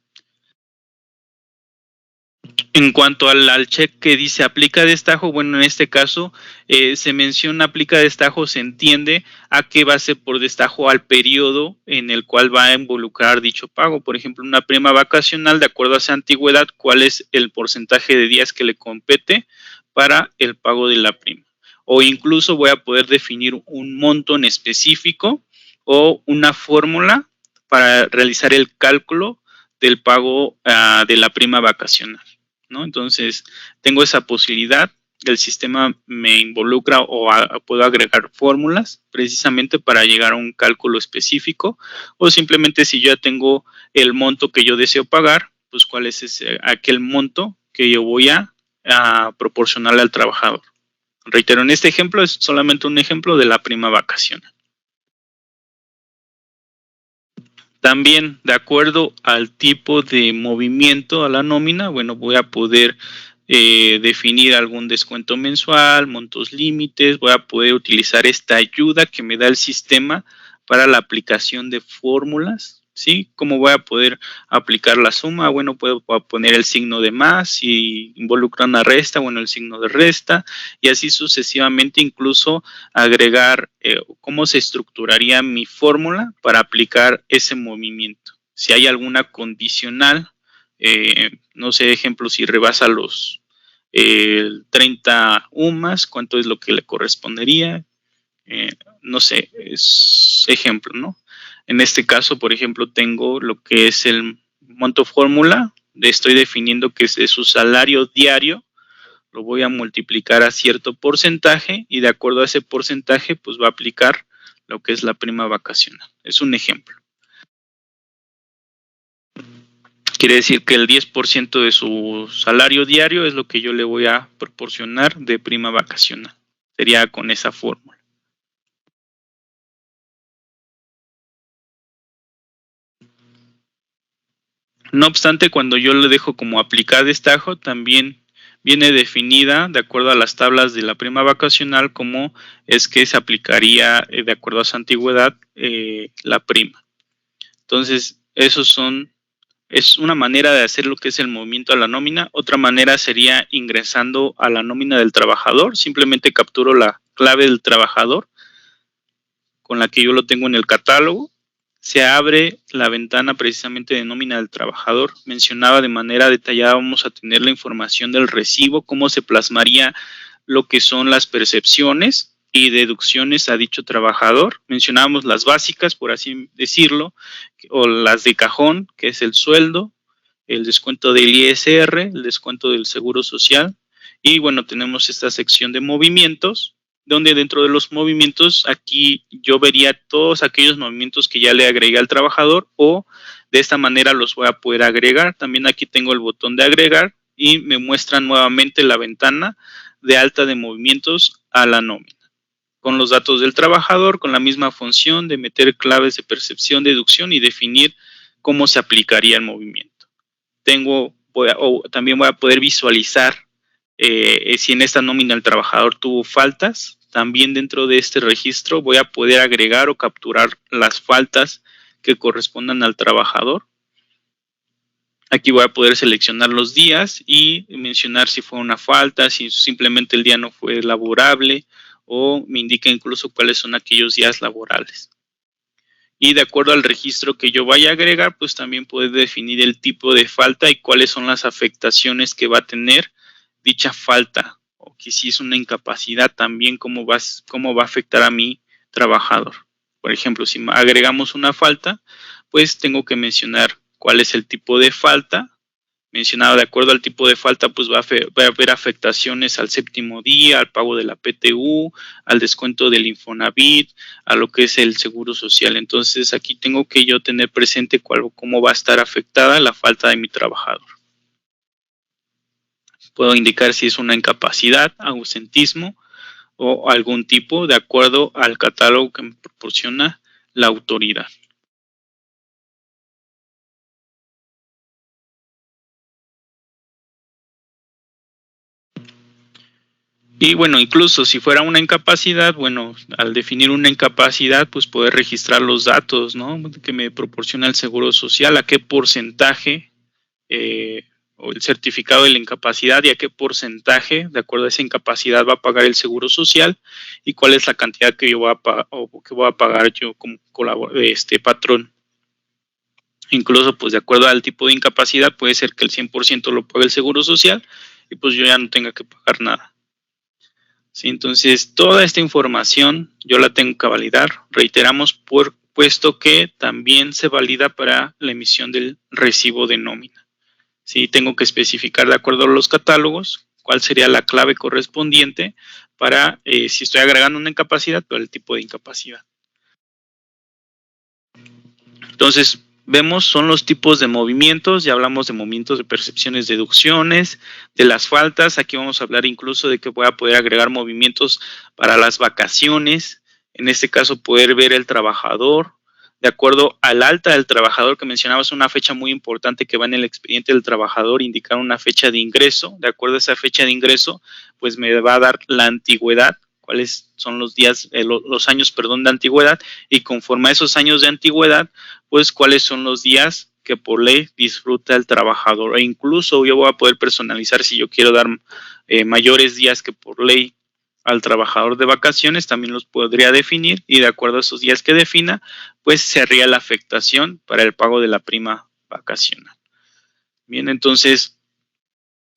En cuanto al check que dice aplica destajo, bueno, en este caso se menciona aplica destajo, se entiende a qué base por destajo al periodo en el cual va a involucrar dicho pago. Por ejemplo, una prima vacacional, de acuerdo a esa antigüedad, cuál es el porcentaje de días que le compete para el pago de la prima. O incluso voy a poder definir un monto en específico o una fórmula para realizar el cálculo del pago de la prima vacacional, ¿no? Entonces, tengo esa posibilidad, el sistema me involucra o puedo agregar fórmulas precisamente para llegar a un cálculo específico, o simplemente si yo ya tengo el monto que yo deseo pagar, pues cuál es aquel monto que yo voy a proporcionarle al trabajador. Reitero, en este ejemplo es solamente un ejemplo de la prima vacacional. También, de acuerdo al tipo de movimiento a la nómina, bueno, voy a poder definir algún descuento mensual, montos límites, voy a poder utilizar esta ayuda que me da el sistema para la aplicación de fórmulas, ¿sí? ¿Cómo voy a poder aplicar la suma? Bueno, puedo poner el signo de más, si involucra una resta, bueno, el signo de resta, y así sucesivamente, incluso agregar cómo se estructuraría mi fórmula para aplicar ese movimiento. Si hay alguna condicional, no sé, ejemplo, si rebasa los 30 UMAS, cuánto es lo que le correspondería, no sé, es ejemplo, ¿no? En este caso, por ejemplo, tengo lo que es el monto fórmula, estoy definiendo que es de su salario diario, lo voy a multiplicar a cierto porcentaje y de acuerdo a ese porcentaje, pues va a aplicar lo que es la prima vacacional. Es un ejemplo. Quiere decir que el 10% de su salario diario es lo que yo le voy a proporcionar de prima vacacional. Sería con esa fórmula. No obstante, cuando yo le dejo como aplicar destajo, también viene definida de acuerdo a las tablas de la prima vacacional cómo es que se aplicaría de acuerdo a su antigüedad la prima. Entonces, es una manera de hacer lo que es el movimiento a la nómina. Otra manera sería ingresando a la nómina del trabajador. Simplemente capturo la clave del trabajador con la que yo lo tengo en el catálogo. Se abre la ventana precisamente de nómina del trabajador. Mencionaba de manera detallada, vamos a tener la información del recibo, cómo se plasmaría lo que son las percepciones y deducciones a dicho trabajador. Mencionábamos las básicas, por así decirlo, o las de cajón, que es el sueldo, el descuento del ISR, el descuento del seguro social, y bueno, tenemos esta sección de movimientos, donde dentro de los movimientos aquí yo vería todos aquellos movimientos que ya le agregué al trabajador o de esta manera los voy a poder agregar. También aquí tengo el botón de agregar y me muestra nuevamente la ventana de alta de movimientos a la nómina con los datos del trabajador, con la misma función de meter claves de percepción, deducción y definir cómo se aplicaría el movimiento. También voy a poder visualizar si en esta nómina el trabajador tuvo faltas. También dentro de este registro voy a poder agregar o capturar las faltas que correspondan al trabajador. Aquí voy a poder seleccionar los días y mencionar si fue una falta, si simplemente el día no fue laborable o me indica incluso cuáles son aquellos días laborables. Y de acuerdo al registro que yo vaya a agregar, pues también puedo definir el tipo de falta y cuáles son las afectaciones que va a tener dicha falta, o que si es una incapacidad también cómo va a afectar a mi trabajador. Por ejemplo, si agregamos una falta, pues tengo que mencionar cuál es el tipo de falta. Mencionado, de acuerdo al tipo de falta, pues va a haber afectaciones al séptimo día, al pago de la PTU, al descuento del Infonavit, a lo que es el seguro social. Entonces aquí tengo que yo tener presente cómo va a estar afectada la falta de mi trabajador. Puedo indicar si es una incapacidad, ausentismo o algún tipo de acuerdo al catálogo que me proporciona la autoridad. Y bueno, incluso si fuera una incapacidad, bueno, al definir una incapacidad, pues poder registrar los datos, ¿no? Que me proporciona el Seguro Social, a qué porcentaje o el certificado de la incapacidad y a qué porcentaje, de acuerdo a esa incapacidad, va a pagar el Seguro Social y cuál es la cantidad que yo voy a pagar yo como patrón. Incluso, pues de acuerdo al tipo de incapacidad, puede ser que el 100% lo pague el Seguro Social y pues yo ya no tenga que pagar nada. ¿Sí? Entonces, toda esta información yo la tengo que validar, reiteramos, puesto que también se valida para la emisión del recibo de nómina. ¿Sí? Tengo que especificar de acuerdo a los catálogos cuál sería la clave correspondiente para si estoy agregando una incapacidad, pero el tipo de incapacidad. Entonces, vemos, son los tipos de movimientos, ya hablamos de movimientos de percepciones, deducciones, de las faltas, aquí vamos a hablar incluso de que voy a poder agregar movimientos para las vacaciones, en este caso poder ver el trabajador, de acuerdo al alta del trabajador que mencionabas, una fecha muy importante que va en el expediente del trabajador, indicar una fecha de ingreso, de acuerdo a esa fecha de ingreso, pues me va a dar la antigüedad, cuáles son los días, los años, de antigüedad, y conforme a esos años de antigüedad, pues cuáles son los días que por ley disfruta el trabajador, e incluso yo voy a poder personalizar si yo quiero dar mayores días que por ley al trabajador de vacaciones, también los podría definir y de acuerdo a esos días que defina, pues se haría la afectación para el pago de la prima vacacional. Bien, entonces,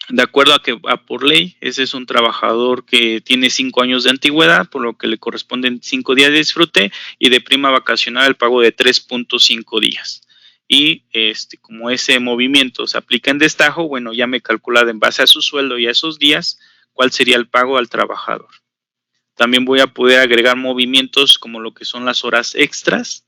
de acuerdo a por ley, ese es un trabajador que tiene 5 años de antigüedad, por lo que le corresponden 5 días de disfrute y de prima vacacional el pago de 3.5 días. Y como ese movimiento se aplica en destajo, bueno, ya me calcula en base a su sueldo y a esos días cuál sería el pago al trabajador. También voy a poder agregar movimientos como lo que son las horas extras,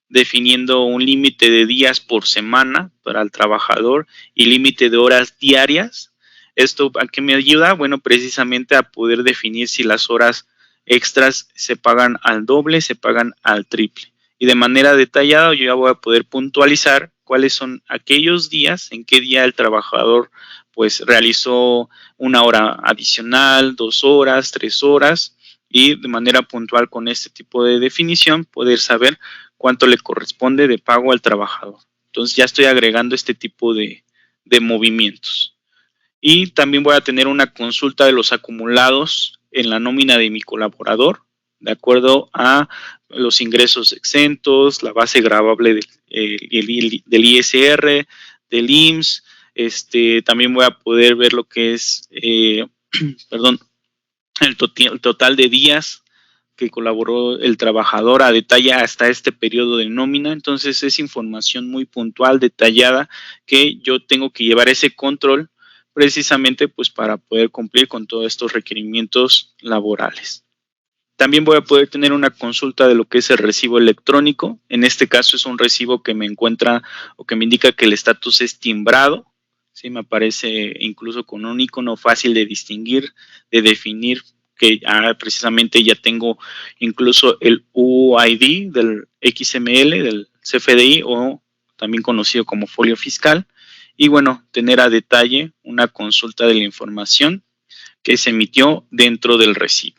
definiendo un límite de días por semana para el trabajador y límite de horas diarias. ¿Esto a qué me ayuda? Bueno, precisamente a poder definir si las horas extras se pagan al doble, se pagan al triple. Y de manera detallada yo ya voy a poder puntualizar cuáles son aquellos días, en qué día el trabajador pues realizó una hora adicional, 2 horas, 3 horas, y de manera puntual con este tipo de definición poder saber cuánto le corresponde de pago al trabajador. Entonces ya estoy agregando este tipo de movimientos. Y también voy a tener una consulta de los acumulados en la nómina de mi colaborador, de acuerdo a los ingresos exentos, la base gravable del ISR, del IMSS. También voy a poder ver lo que es, el total de días que colaboró el trabajador a detalle hasta este periodo de nómina. Entonces es información muy puntual, detallada, que yo tengo que llevar ese control precisamente pues para poder cumplir con todos estos requerimientos laborales. También voy a poder tener una consulta de lo que es el recibo electrónico. En este caso es un recibo que me encuentra o que me indica que el estatus es timbrado. Sí, me aparece incluso con un icono fácil de distinguir, de definir, que precisamente ya tengo incluso el UID del XML, del CFDI, o también conocido como folio fiscal. Y bueno, tener a detalle una consulta de la información que se emitió dentro del recibo.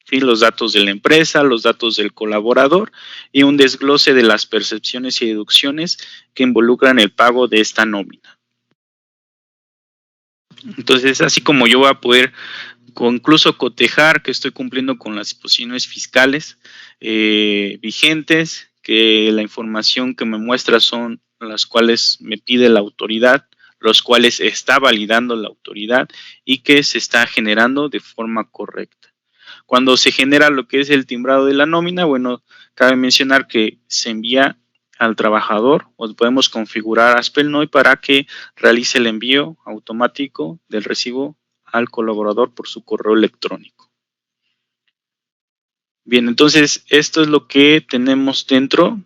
¿Sí? Los datos de la empresa, los datos del colaborador y un desglose de las percepciones y deducciones que involucran el pago de esta nómina. Entonces, así como yo voy a poder incluso cotejar que estoy cumpliendo con las disposiciones fiscales vigentes, que la información que me muestra son las cuales me pide la autoridad, los cuales está validando la autoridad y que se está generando de forma correcta. Cuando se genera lo que es el timbrado de la nómina, bueno, cabe mencionar que se envía al trabajador o podemos configurar Aspelnoy para que realice el envío automático del recibo al colaborador por su correo electrónico. Bien, entonces esto es lo que tenemos dentro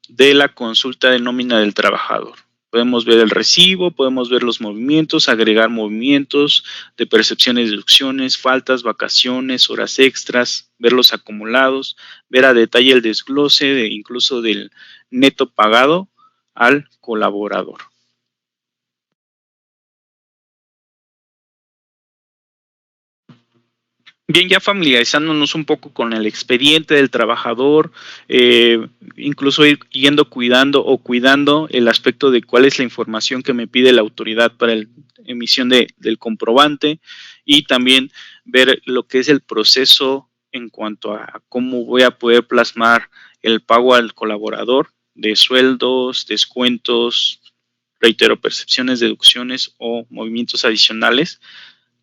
de la consulta de nómina del trabajador. Podemos ver el recibo, podemos ver los movimientos, agregar movimientos de percepciones, deducciones, faltas, vacaciones, horas extras, ver los acumulados, ver a detalle el desglose incluso del neto pagado al colaborador. Bien, ya familiarizándonos un poco con el expediente del trabajador, incluso ir yendo cuidando el aspecto de cuál es la información que me pide la autoridad para la emisión del comprobante, y también ver lo que es el proceso en cuanto a cómo voy a poder plasmar el pago al colaborador de sueldos, descuentos, reitero, percepciones, deducciones o movimientos adicionales.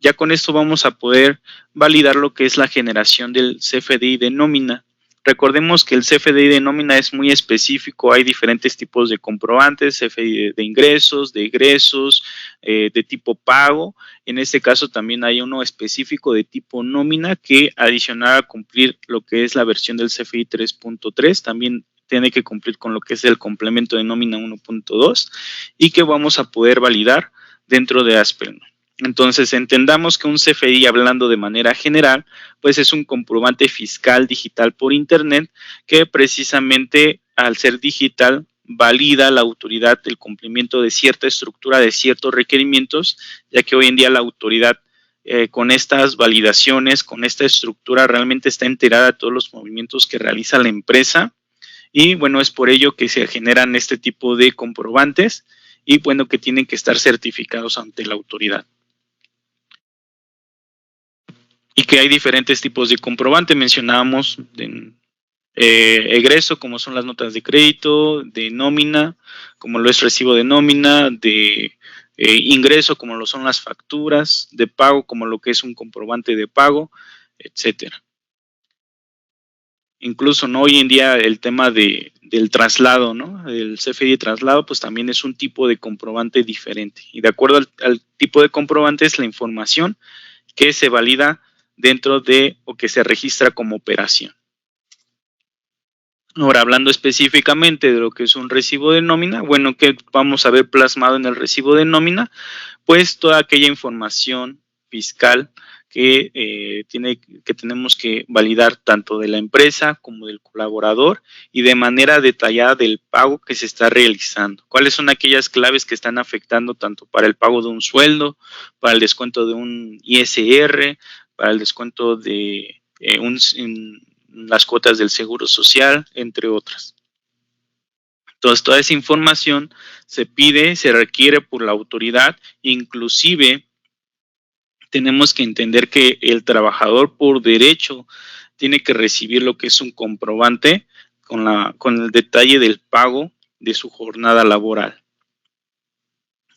Ya con esto vamos a poder validar lo que es la generación del CFDI de nómina. Recordemos que el CFDI de nómina es muy específico, hay diferentes tipos de comprobantes, CFDI de ingresos, de egresos, de tipo pago. En este caso también hay uno específico de tipo nómina que, adicional a cumplir lo que es la versión del CFDI 3.3, también tiene que cumplir con lo que es el complemento de nómina 1.2 y que vamos a poder validar dentro de Aspen. Entonces, entendamos que un CFDI, hablando de manera general, pues es un comprobante fiscal digital por Internet que, precisamente al ser digital, valida la autoridad el cumplimiento de cierta estructura, de ciertos requerimientos, ya que hoy en día la autoridad, con estas validaciones, con esta estructura, realmente está enterada de todos los movimientos que realiza la empresa, y bueno, es por ello que se generan este tipo de comprobantes y bueno, que tienen que estar certificados ante la autoridad. Y que hay diferentes tipos de comprobante. Mencionábamos de egreso, como son las notas de crédito, de nómina, como lo es recibo de nómina, de ingreso, como lo son las facturas, de pago, como lo que es un comprobante de pago, etcétera. Incluso, ¿no?, hoy en día el tema del traslado, ¿no?, el CFDI de traslado, pues también es un tipo de comprobante diferente. Y de acuerdo al tipo de comprobante es la información que se valida dentro de o que se registra como operación. Ahora, hablando específicamente de lo que es un recibo de nómina, bueno, ¿qué vamos a ver plasmado en el recibo de nómina? Pues toda aquella información fiscal que tenemos que validar tanto de la empresa como del colaborador, y de manera detallada del pago que se está realizando. ¿Cuáles son aquellas claves que están afectando tanto para el pago de un sueldo, para el descuento de un ISR, para el descuento de las cuotas del seguro social, entre otras? Entonces, toda esa información se pide, se requiere por la autoridad. Inclusive tenemos que entender que el por derecho tiene que recibir lo que es un comprobante con el detalle del pago de su jornada laboral,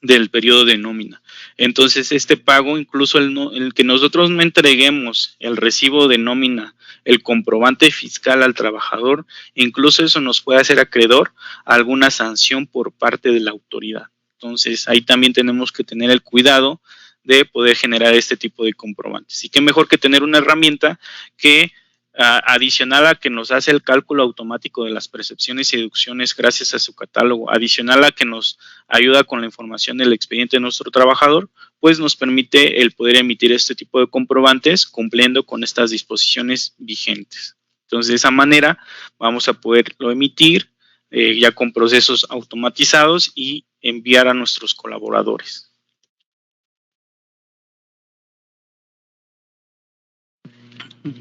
del periodo de nómina. Entonces, este pago, incluso el que nosotros no entreguemos el recibo de nómina, el comprobante fiscal al trabajador, incluso eso nos puede hacer acreedor a alguna sanción por parte de la autoridad. Entonces, ahí también tenemos que tener el cuidado de poder generar este tipo de comprobantes. Y qué mejor que tener una herramienta que, adicional a que nos hace el cálculo automático de las percepciones y deducciones gracias a su catálogo, adicional a que nos ayuda con la información del expediente de nuestro trabajador, pues nos permite el poder emitir este tipo de comprobantes cumpliendo con estas disposiciones vigentes. Entonces, de esa manera vamos a poderlo emitir ya con procesos automatizados y enviar a nuestros colaboradores.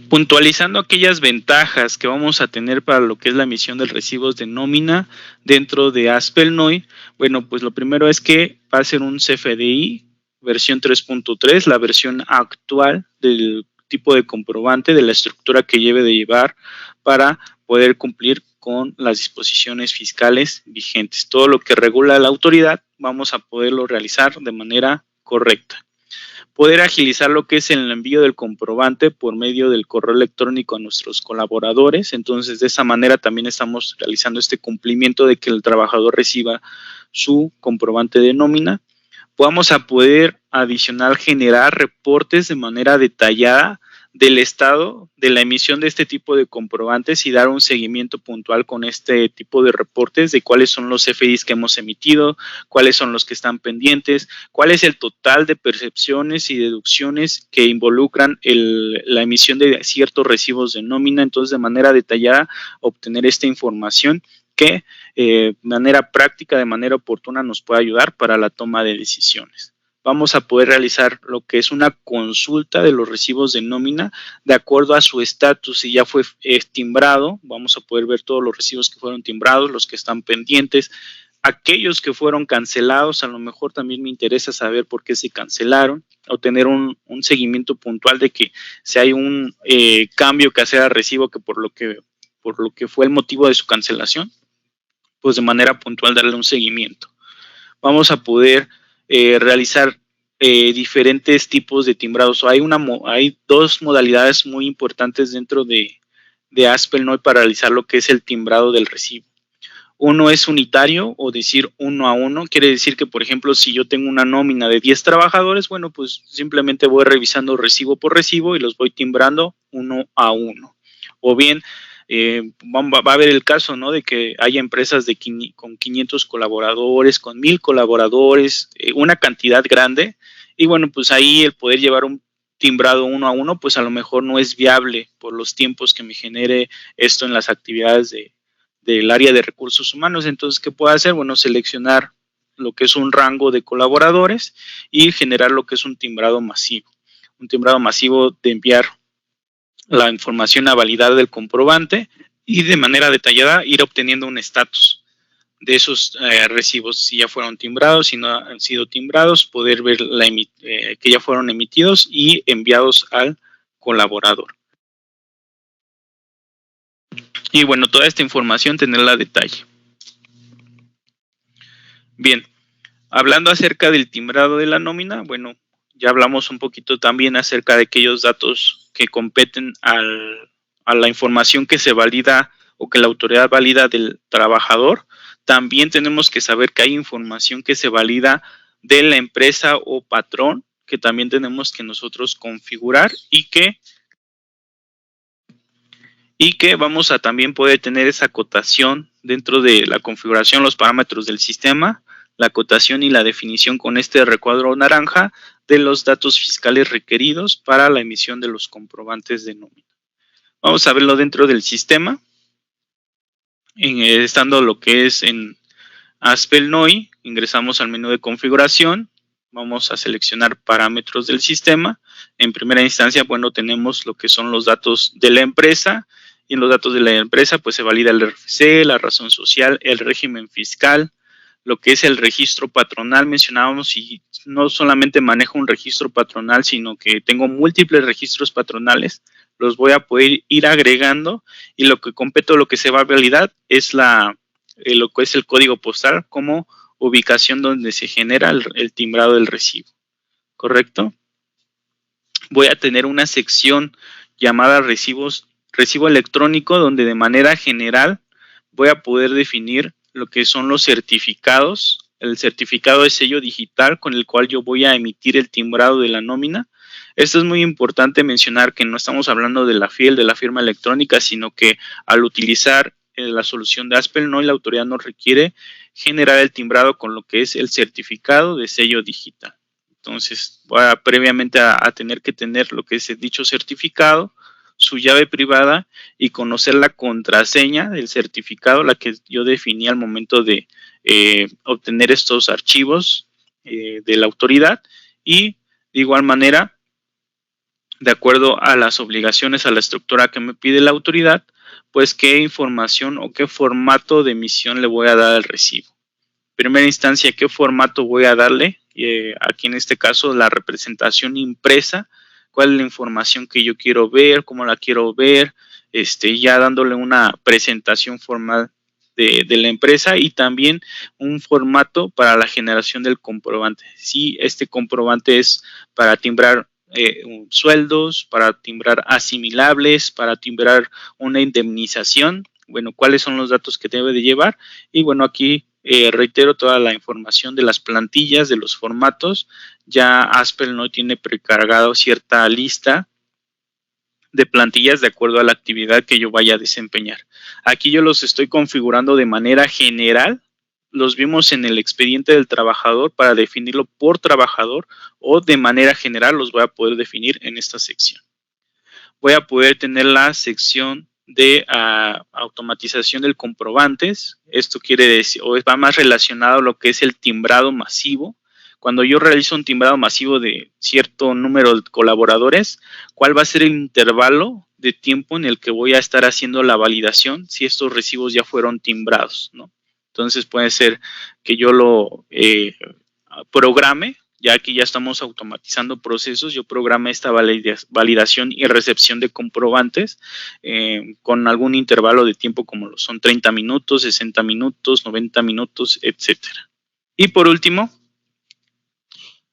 Puntualizando aquellas ventajas que vamos a tener para lo que es la emisión de recibos de nómina dentro de Aspelnoy, bueno, pues lo primero es que va a ser un CFDI versión 3.3, la versión actual del tipo de comprobante, de la estructura que debe de llevar para poder cumplir con las disposiciones fiscales vigentes. Todo lo que regula la autoridad vamos a poderlo realizar de manera correcta. Poder agilizar lo que es el envío del comprobante por medio del correo electrónico a nuestros colaboradores. Entonces, de esa manera también estamos realizando este cumplimiento de que el trabajador reciba su comprobante de nómina. Vamos a poder adicional generar reportes de manera detallada del estado de la emisión de este tipo de comprobantes y dar un seguimiento puntual con este tipo de reportes de cuáles son los CFDIs que hemos emitido, cuáles son los que están pendientes, cuál es el total de percepciones y deducciones que involucran la emisión de ciertos recibos de nómina. Entonces, de manera detallada, obtener esta información que de manera práctica, de manera oportuna, nos puede ayudar para la toma de decisiones. vamos a poder realizar lo que es una consulta de los recibos de nómina de acuerdo a su estatus. Si ya fue timbrado, vamos a poder ver todos los recibos que fueron timbrados, los que están pendientes, aquellos que fueron cancelados. A lo mejor también me interesa saber por qué se cancelaron, o tener un seguimiento puntual de que si hay un cambio que hacer al recibo que por lo que fue el motivo de su cancelación, pues de manera puntual darle un seguimiento. Vamos a poder realizar diferentes tipos de timbrados. Hay dos modalidades muy importantes dentro de Aspel-NOI para realizar lo que es el timbrado del recibo. Uno es unitario, o decir 1 a 1, quiere decir que, por ejemplo, si yo tengo una nómina de 10 trabajadores, bueno, pues simplemente voy revisando recibo por recibo y los voy timbrando 1 a 1. O bien, va a haber el caso, ¿no?, de que haya empresas con 500 colaboradores, con 1000 colaboradores, una cantidad grande, y bueno, pues ahí el poder llevar un timbrado 1 a 1, pues a lo mejor no es viable por los tiempos que me genere esto en las actividades del área de recursos humanos. Entonces, ¿qué puedo hacer? Bueno, seleccionar lo que es un rango de colaboradores y generar lo que es un timbrado masivo. Un timbrado masivo de enviar la información a validar del comprobante y de manera detallada ir obteniendo un estatus de esos recibos, si ya fueron timbrados, si no han sido timbrados, poder ver que ya fueron emitidos y enviados al colaborador. Y bueno, toda esta información tenerla a detalle. Bien, hablando acerca del timbrado de la nómina, bueno, ya hablamos un poquito también acerca de aquellos datos que competen a la información que se valida o que la autoridad valida del trabajador. También tenemos que saber que hay información que se valida de la empresa o patrón, que también tenemos que nosotros configurar y que vamos a también poder tener esa acotación dentro de la configuración, los parámetros del sistema, la acotación y la definición con este recuadro naranja de los datos fiscales requeridos para la emisión de los comprobantes de nómina. Vamos a verlo dentro del sistema, estando lo que es en Aspel-NOI, ingresamos al menú de configuración, vamos a seleccionar parámetros del sistema. En primera instancia, bueno, tenemos lo que son los datos de la empresa, y en los datos de la empresa pues se valida el RFC, la razón social, el régimen fiscal, lo que es el registro patronal. Mencionábamos, y no solamente manejo un registro patronal, sino que tengo múltiples registros patronales, los voy a poder ir agregando, y lo que compete, lo que se va a validar es lo que es el código postal como ubicación donde se genera el timbrado del recibo, ¿correcto? Voy a tener una sección llamada recibo electrónico, donde de manera general voy a poder definir lo que son los certificados, el certificado de sello digital con el cual yo voy a emitir el timbrado de la nómina. Esto es muy importante mencionar, que no estamos hablando de la FIEL, de la firma electrónica, sino que al utilizar la solución de Aspel-NOI, la autoridad nos requiere generar el timbrado con lo que es el certificado de sello digital. Entonces, voy previamente a tener que tener lo que es dicho certificado, su llave privada, y conocer la contraseña del certificado, la que yo definí al momento de obtener estos archivos de la autoridad. Y de igual manera, de acuerdo a las obligaciones, a la estructura que me pide la autoridad, pues qué información o qué formato de emisión le voy a dar al recibo. En primera instancia, qué formato voy a darle, aquí en este caso la representación impresa, cuál es la información que yo quiero ver, cómo la quiero ver, ya dándole una presentación formal de la empresa, y también un formato para la generación del comprobante. Si este comprobante es para timbrar sueldos, para timbrar asimilables, para timbrar una indemnización, bueno, cuáles son los datos que debe de llevar. Y bueno, aquí reitero toda la información de las plantillas, de los formatos. Ya Aspel-NOI tiene precargado cierta lista de plantillas de acuerdo a la actividad que yo vaya a desempeñar. Aquí yo los estoy configurando de manera general. Los vimos en el expediente del trabajador para definirlo por trabajador, o de manera general los voy a poder definir en esta sección. Voy a poder tener la sección de automatización del comprobantes. Esto quiere decir, o va más relacionado a lo que es el timbrado masivo, cuando yo realizo un timbrado masivo de cierto número de colaboradores, ¿cuál va a ser el intervalo de tiempo en el que voy a estar haciendo la validación si estos recibos ya fueron timbrados, ¿no? Entonces puede ser que yo lo programe, ya que ya estamos automatizando procesos, yo programe esta validación y recepción de comprobantes con algún intervalo de tiempo como lo son 30 minutos, 60 minutos, 90 minutos, etcétera. Y por último,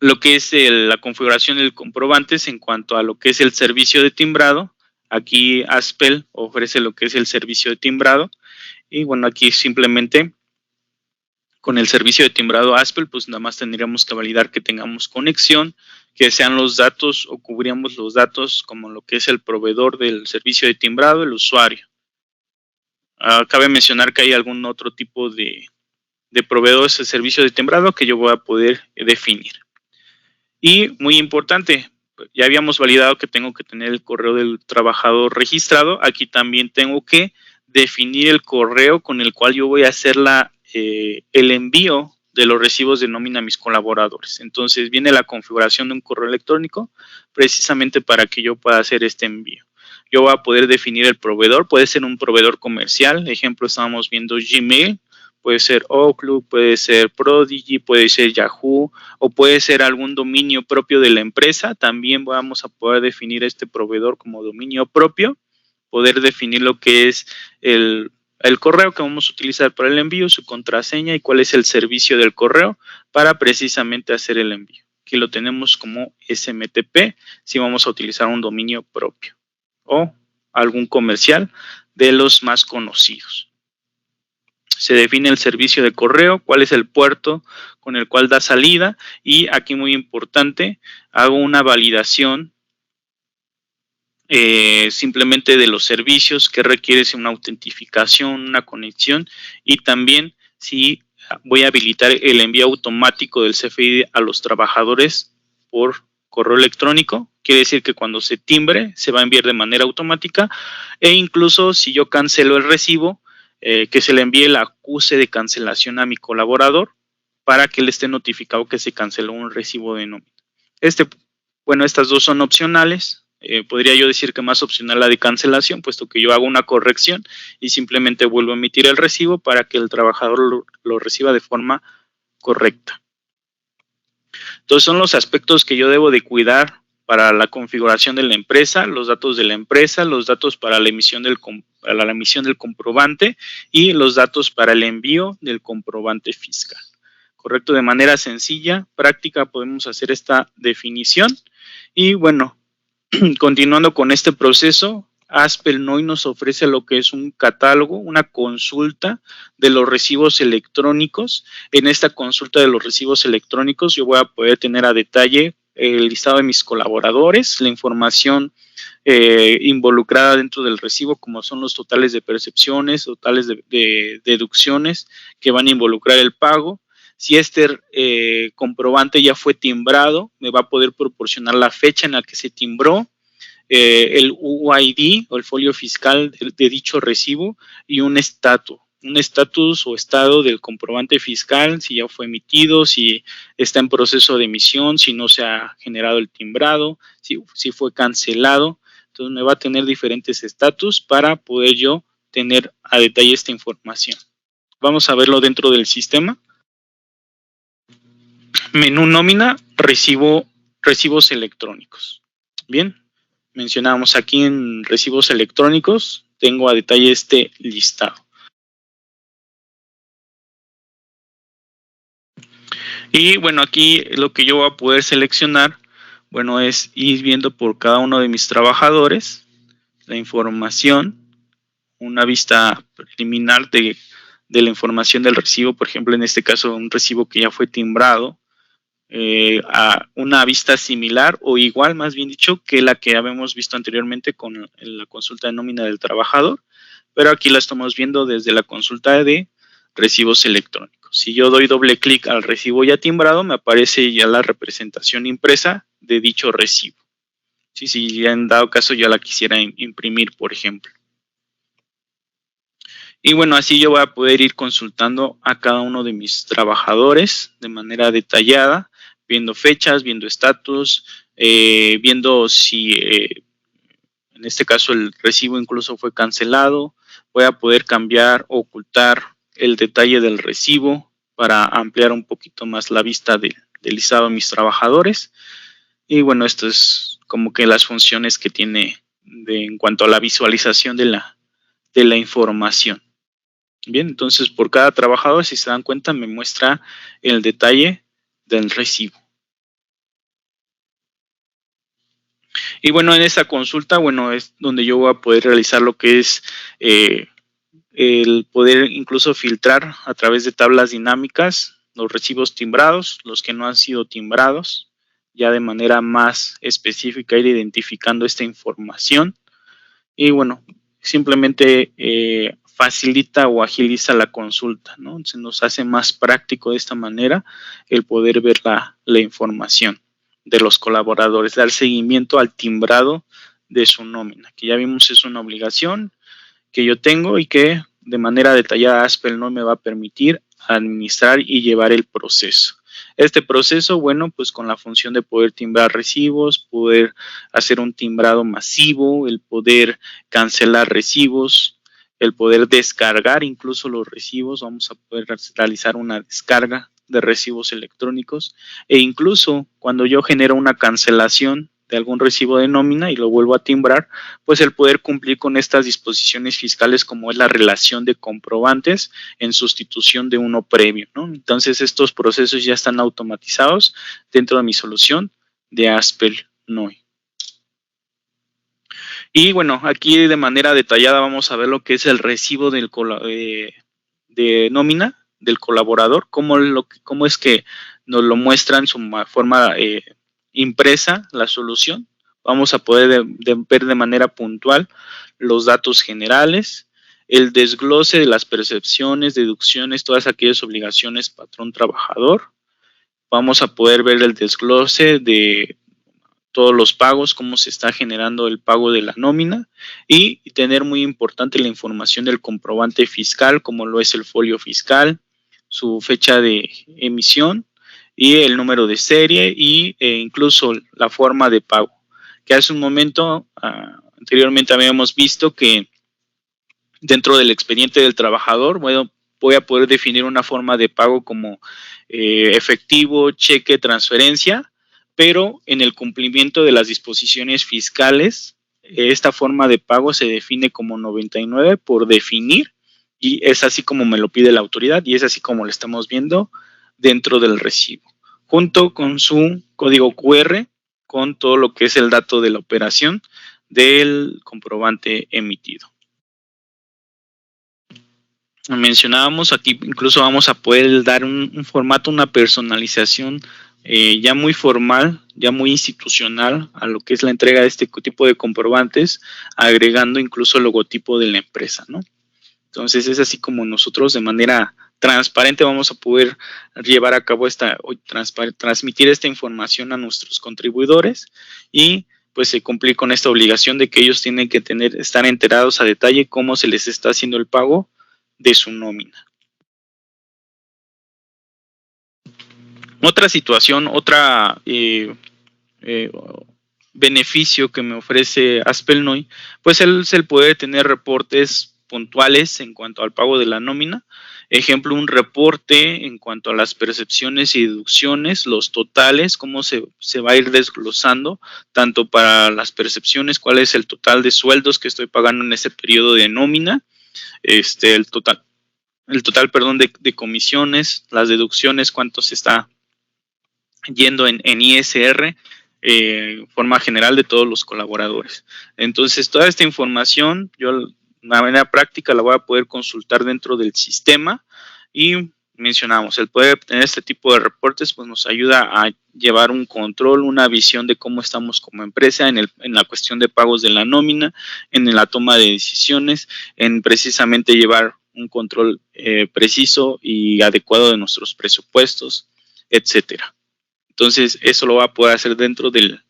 lo que es la configuración del comprobantes en cuanto a lo que es el servicio de timbrado. Aquí Aspel ofrece lo que es el servicio de timbrado y bueno, aquí simplemente con el servicio de timbrado Aspel, pues nada más tendríamos que validar que tengamos conexión, que sean los datos o cubríamos los datos como lo que es el proveedor del servicio de timbrado, el usuario. Cabe mencionar que hay algún otro tipo de proveedores de servicio de timbrado que yo voy a poder definir. Y muy importante, ya habíamos validado que tengo que tener el correo del trabajador registrado. Aquí también tengo que definir el correo con el cual yo voy a hacer el envío de los recibos de nómina a mis colaboradores. Entonces viene la configuración de un correo electrónico precisamente para que yo pueda hacer este envío. Yo voy a poder definir el proveedor, puede ser un proveedor comercial, ejemplo estábamos viendo Gmail, puede ser Outlook, puede ser Prodigy, puede ser Yahoo o puede ser algún dominio propio de la empresa. También vamos a poder definir este proveedor como dominio propio, poder definir lo que es el correo que vamos a utilizar para el envío, su contraseña y cuál es el servicio del correo para precisamente hacer el envío. Aquí lo tenemos como SMTP si vamos a utilizar un dominio propio o algún comercial de los más conocidos. Se define el servicio de correo, cuál es el puerto con el cual da salida y aquí muy importante, hago una validación simplemente de los servicios que requiere una autentificación, una conexión y también si voy a habilitar el envío automático del CFDI a los trabajadores por correo electrónico. Quiere decir que cuando se timbre se va a enviar de manera automática e incluso si yo cancelo el recibo, que se le envíe el acuse de cancelación a mi colaborador para que le esté notificado que se canceló un recibo de nómina. Bueno, estas dos son opcionales. Podría yo decir que más opcional la de cancelación, puesto que yo hago una corrección y simplemente vuelvo a emitir el recibo para que el trabajador lo reciba de forma correcta. Entonces son los aspectos que yo debo de cuidar para la configuración de la empresa, los datos de la empresa, los datos para la emisión del comprobante y los datos para el envío del comprobante fiscal. Correcto, de manera sencilla, práctica, podemos hacer esta definición. Y bueno, continuando con este proceso, Aspel hoy nos ofrece lo que es un catálogo, una consulta de los recibos electrónicos. En esta consulta de los recibos electrónicos yo voy a poder tener a detalle el listado de mis colaboradores, la información involucrada dentro del recibo, como son los totales de percepciones, totales de deducciones que van a involucrar el pago. Si este comprobante ya fue timbrado, me va a poder proporcionar la fecha en la que se timbró, el UID o el folio fiscal de dicho recibo y un estatus o estado del comprobante fiscal, si ya fue emitido, si está en proceso de emisión, si no se ha generado el timbrado, si fue cancelado. Entonces me va a tener diferentes estatus para poder yo tener a detalle esta información. Vamos a verlo dentro del sistema. Menú nómina, recibos electrónicos. Bien, mencionábamos aquí en recibos electrónicos, tengo a detalle este listado. Y bueno, aquí lo que yo voy a poder seleccionar, bueno, es ir viendo por cada uno de mis trabajadores la información, una vista preliminar de la información del recibo, por ejemplo, en este caso un recibo que ya fue timbrado, a una vista similar o igual, más bien dicho, que la que habíamos visto anteriormente con la consulta de nómina del trabajador, pero aquí la estamos viendo desde la consulta de recibos electrónicos. Si yo doy doble clic al recibo ya timbrado, me aparece ya la representación impresa de dicho recibo. Si ya en dado caso ya la quisiera imprimir, por ejemplo. Y bueno, así yo voy a poder ir consultando a cada uno de mis trabajadores de manera detallada, viendo fechas, viendo estatus, viendo si en este caso el recibo incluso fue cancelado. Voy a poder cambiar o ocultar el detalle del recibo para ampliar un poquito más la vista del listado de mis trabajadores. Y bueno, esto es como que las funciones que tiene en cuanto a la visualización de la información. Bien, entonces por cada trabajador, si se dan cuenta, me muestra el detalle del recibo. Y bueno, en esta consulta, bueno, es donde yo voy a poder realizar lo que es el poder incluso filtrar a través de tablas dinámicas los recibos timbrados, los que no han sido timbrados, ya de manera más específica ir identificando esta información. Y bueno, simplemente facilita o agiliza la consulta, ¿no? Se nos hace más práctico de esta manera el poder ver la información de los colaboradores, dar seguimiento al timbrado de su nómina, que ya vimos es una obligación que yo tengo y que de manera detallada Aspel-NOI me va a permitir administrar y llevar el proceso. Este proceso, bueno, pues con la función de poder timbrar recibos, poder hacer un timbrado masivo, el poder cancelar recibos, el poder descargar incluso los recibos, vamos a poder realizar una descarga de recibos electrónicos e incluso cuando yo genero una cancelación de algún recibo de nómina y lo vuelvo a timbrar, pues el poder cumplir con estas disposiciones fiscales como es la relación de comprobantes en sustitución de uno previo, ¿no? Entonces estos procesos ya están automatizados dentro de mi solución de Aspel-NOI. Y bueno, aquí de manera detallada vamos a ver lo que es el recibo de nómina del colaborador, cómo es que nos lo muestra en su forma impresa la solución. Vamos a poder ver de manera puntual los datos generales, el desglose de las percepciones, deducciones, todas aquellas obligaciones patrón-trabajador. Vamos a poder ver el desglose de todos los pagos, cómo se está generando el pago de la nómina y tener muy importante la información del comprobante fiscal, como lo es el folio fiscal, su fecha de emisión y el número de serie y incluso la forma de pago. Que hace un momento, anteriormente habíamos visto que dentro del expediente del trabajador, bueno, voy a poder definir una forma de pago como efectivo, cheque, transferencia, pero en el cumplimiento de las disposiciones fiscales, esta forma de pago se define como 99 por definir y es así como me lo pide la autoridad y es así como lo estamos viendo dentro del recibo, junto con su código QR, con todo lo que es el dato de la operación del comprobante emitido. Mencionábamos aquí, incluso vamos a poder dar un formato, una personalización ya muy formal, ya muy institucional a lo que es la entrega de este tipo de comprobantes, agregando incluso el logotipo de la empresa, ¿no? Entonces es así como nosotros de manera transparente vamos a poder llevar a cabo transmitir esta información a nuestros contribuidores y pues se cumplir con esta obligación de que ellos tienen que estar enterados a detalle cómo se les está haciendo el pago de su nómina. Otra situación, beneficio que me ofrece Aspel-NOI, pues es el poder tener reportes puntuales en cuanto al pago de la nómina. Ejemplo, un reporte en cuanto a las percepciones y deducciones, los totales, cómo se va a ir desglosando, tanto para las percepciones, cuál es el total de sueldos que estoy pagando en ese periodo de nómina, el total de comisiones, las deducciones, cuánto se está yendo en ISR, forma general de todos los colaboradores. Entonces, toda esta información, yo de manera práctica la voy a poder consultar dentro del sistema y mencionamos, el poder obtener este tipo de reportes pues nos ayuda a llevar un control, una visión de cómo estamos como empresa en la cuestión de pagos de la nómina, en la toma de decisiones, en precisamente llevar un control preciso y adecuado de nuestros presupuestos, etcétera. Entonces, eso lo va a poder hacer dentro del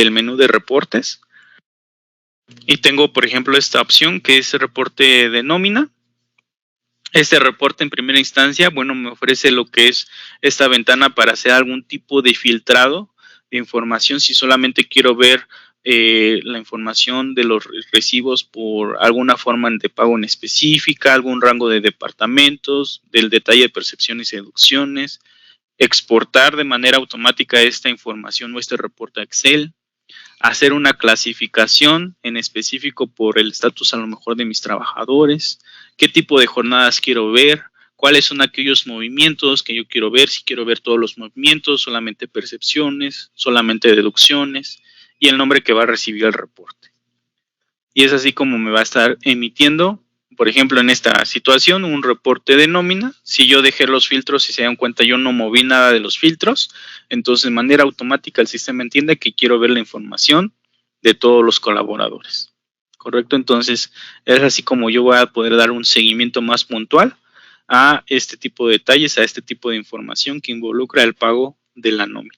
menú de reportes. Y tengo, por ejemplo, esta opción que es reporte de nómina. Este reporte en primera instancia, bueno, me ofrece lo que es esta ventana para hacer algún tipo de filtrado de información. Si solamente quiero ver la información de los recibos por alguna forma de pago en específica, algún rango de departamentos, del detalle de percepciones y deducciones, exportar de manera automática esta información o este reporte a Excel, hacer una clasificación en específico por el estatus a lo mejor de mis trabajadores, qué tipo de jornadas quiero ver, cuáles son aquellos movimientos que yo quiero ver, si quiero ver todos los movimientos, solamente percepciones, solamente deducciones y el nombre que va a recibir el reporte. Y es así como me va a estar emitiendo, por ejemplo, en esta situación, un reporte de nómina. Si yo dejé los filtros y se dan cuenta, yo no moví nada de los filtros, entonces de manera automática el sistema entiende que quiero ver la información de todos los colaboradores. ¿Correcto? Entonces es así como yo voy a poder dar un seguimiento más puntual a este tipo de detalles, a este tipo de información que involucra el pago de la nómina.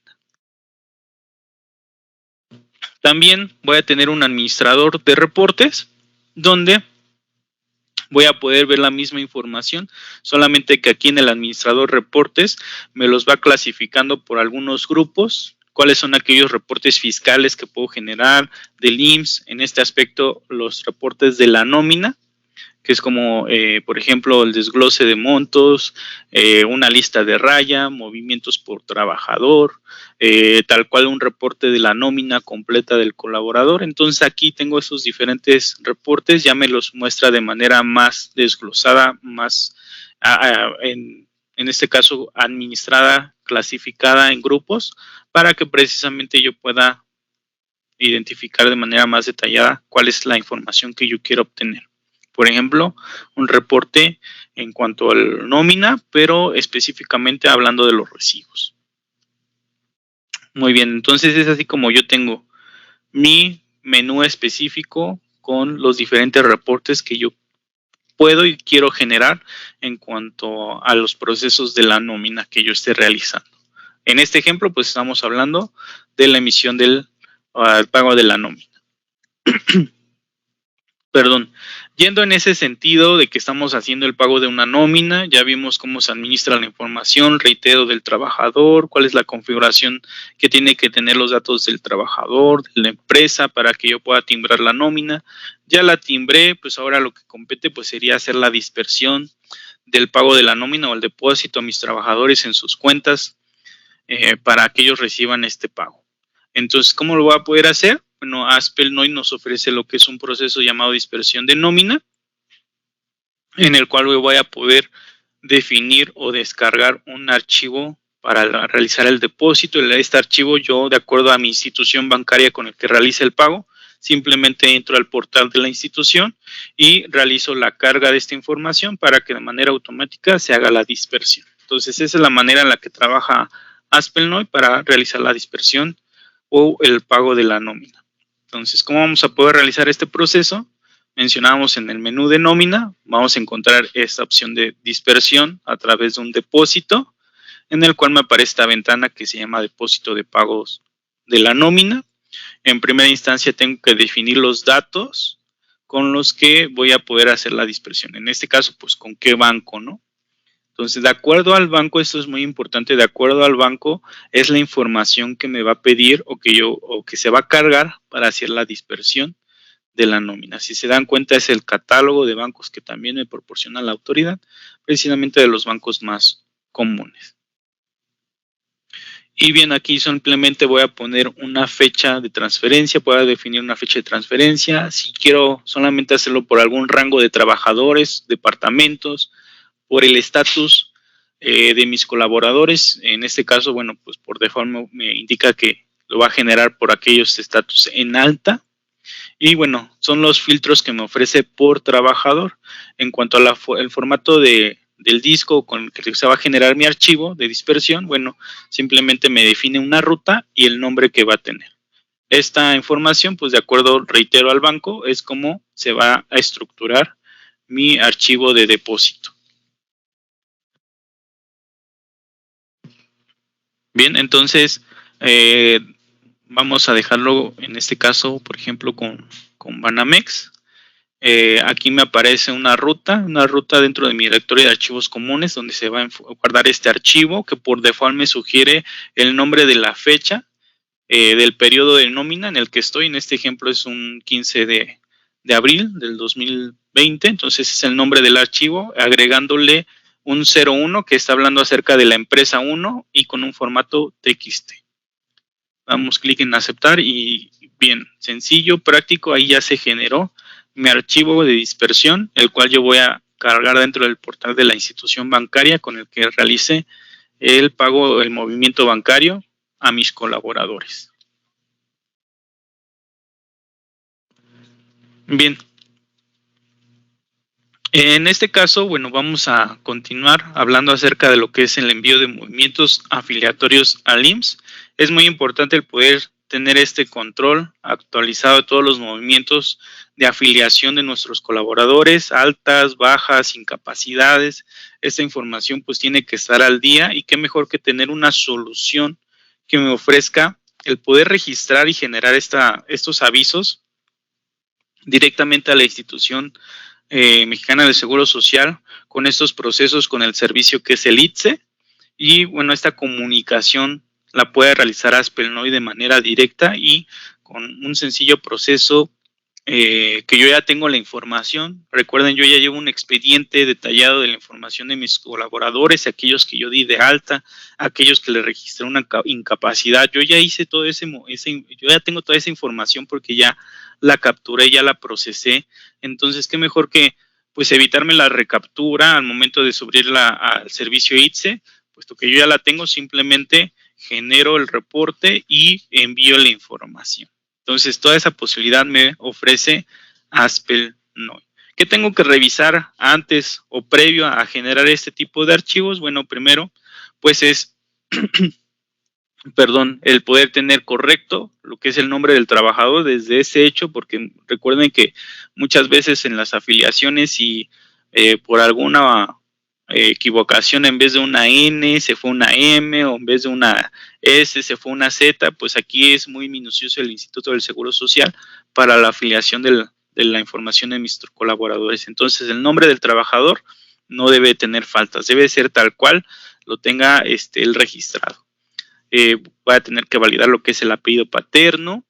También voy a tener un administrador de reportes donde voy a poder ver la misma información, solamente que aquí en el administrador reportes me los va clasificando por algunos grupos, cuáles son aquellos reportes fiscales que puedo generar del IMSS, en este aspecto los reportes de la nómina, que es como, por ejemplo, el desglose de montos, una lista de raya, movimientos por trabajador, tal cual un reporte de la nómina completa del colaborador. Entonces aquí tengo esos diferentes reportes, ya me los muestra de manera más desglosada, más, en este caso, administrada, clasificada en grupos, para que precisamente yo pueda identificar de manera más detallada cuál es la información que yo quiero obtener. Por ejemplo, un reporte en cuanto a la nómina, pero específicamente hablando de los recibos. Muy bien, entonces es así como yo tengo mi menú específico con los diferentes reportes que yo puedo y quiero generar en cuanto a los procesos de la nómina que yo esté realizando. En este ejemplo, pues estamos hablando de la emisión del pago de la nómina. Perdón, yendo en ese sentido de que estamos haciendo el pago de una nómina, ya vimos cómo se administra la información, reitero, del trabajador, cuál es la configuración que tiene que tener los datos del trabajador, de la empresa, para que yo pueda timbrar la nómina. Ya la timbré, pues ahora lo que compete pues sería hacer la dispersión del pago de la nómina o el depósito a mis trabajadores en sus cuentas para que ellos reciban este pago. Entonces, ¿cómo lo voy a poder hacer? Bueno, ASP.NOI nos ofrece lo que es un proceso llamado dispersión de nómina, en el cual voy a poder definir o descargar un archivo para realizar el depósito. Este archivo yo, de acuerdo a mi institución bancaria con el que realice el pago, simplemente entro al portal de la institución y realizo la carga de esta información para que de manera automática se haga la dispersión. Entonces, esa es la manera en la que trabaja ASP.NOI para realizar la dispersión o el pago de la nómina. Entonces, ¿cómo vamos a poder realizar este proceso? Mencionábamos en el menú de nómina, vamos a encontrar esta opción de dispersión a través de un depósito, en el cual me aparece esta ventana que se llama depósito de pagos de la nómina. En primera instancia tengo que definir los datos con los que voy a poder hacer la dispersión. En este caso, pues con qué banco, ¿no? Entonces, de acuerdo al banco, esto es muy importante, de acuerdo al banco es la información que me va a pedir o que se va a cargar para hacer la dispersión de la nómina. Si se dan cuenta, es el catálogo de bancos que también me proporciona la autoridad, precisamente de los bancos más comunes. Y bien, aquí simplemente voy a poner una fecha de transferencia, puedo definir una fecha de transferencia. Si quiero solamente hacerlo por algún rango de trabajadores, departamentos, por el estatus de mis colaboradores. En este caso, bueno, pues por default me indica que lo va a generar por aquellos estatus en alta. Y bueno, son los filtros que me ofrece por trabajador. En cuanto al formato del disco con el que se va a generar mi archivo de dispersión, bueno, simplemente me define una ruta y el nombre que va a tener. Esta información, pues de acuerdo, reitero, al banco, es como se va a estructurar mi archivo de depósito. Bien, entonces vamos a dejarlo en este caso, por ejemplo, con Banamex. Aquí me aparece una ruta dentro de mi directorio de archivos comunes donde se va a guardar este archivo que por default me sugiere el nombre de la fecha del periodo de nómina en el que estoy. En este ejemplo es un 15 de abril del 2020, entonces es el nombre del archivo agregándole un 01 que está hablando acerca de la empresa 1 y con un formato TXT. Damos clic en aceptar y bien, sencillo, práctico, ahí ya se generó mi archivo de dispersión, el cual yo voy a cargar dentro del portal de la institución bancaria con el que realice el pago, el movimiento bancario a mis colaboradores. Bien, en este caso, bueno, vamos a continuar hablando acerca de lo que es el envío de movimientos afiliatorios al IMSS. Es muy importante el poder tener este control actualizado de todos los movimientos de afiliación de nuestros colaboradores, altas, bajas, incapacidades. Esta información pues tiene que estar al día y qué mejor que tener una solución que me ofrezca el poder registrar y generar estos avisos directamente a la institución Mexicana del Seguro Social con estos procesos con el servicio que es el ITSE y bueno, esta comunicación la puede realizar Aspelnoy de manera directa y con un sencillo proceso que yo ya tengo la información. Recuerden, yo ya llevo un expediente detallado de la información de mis colaboradores, aquellos que yo di de alta, aquellos que le registré una incapacidad. Yo ya hice todo yo ya tengo toda esa información porque ya la capturé, ya la procesé. Entonces, qué mejor que pues evitarme la recaptura al momento de subirla al servicio ITSE, puesto que yo ya la tengo, simplemente genero el reporte y envío la información. Entonces, toda esa posibilidad me ofrece Aspelnoy. ¿Qué tengo que revisar antes o previo a generar este tipo de archivos? Bueno, primero, pues es, el poder tener correcto lo que es el nombre del trabajador desde ese hecho, porque recuerden que muchas veces en las afiliaciones y por alguna equivocación, en vez de una N se fue una M, o en vez de una S se fue una Z, pues aquí es muy minucioso el Instituto del Seguro Social para la afiliación de la información de mis colaboradores. Entonces, el nombre del trabajador no debe tener faltas, debe ser tal cual lo tenga el registrado. Voy a tener que validar lo que es el apellido paterno,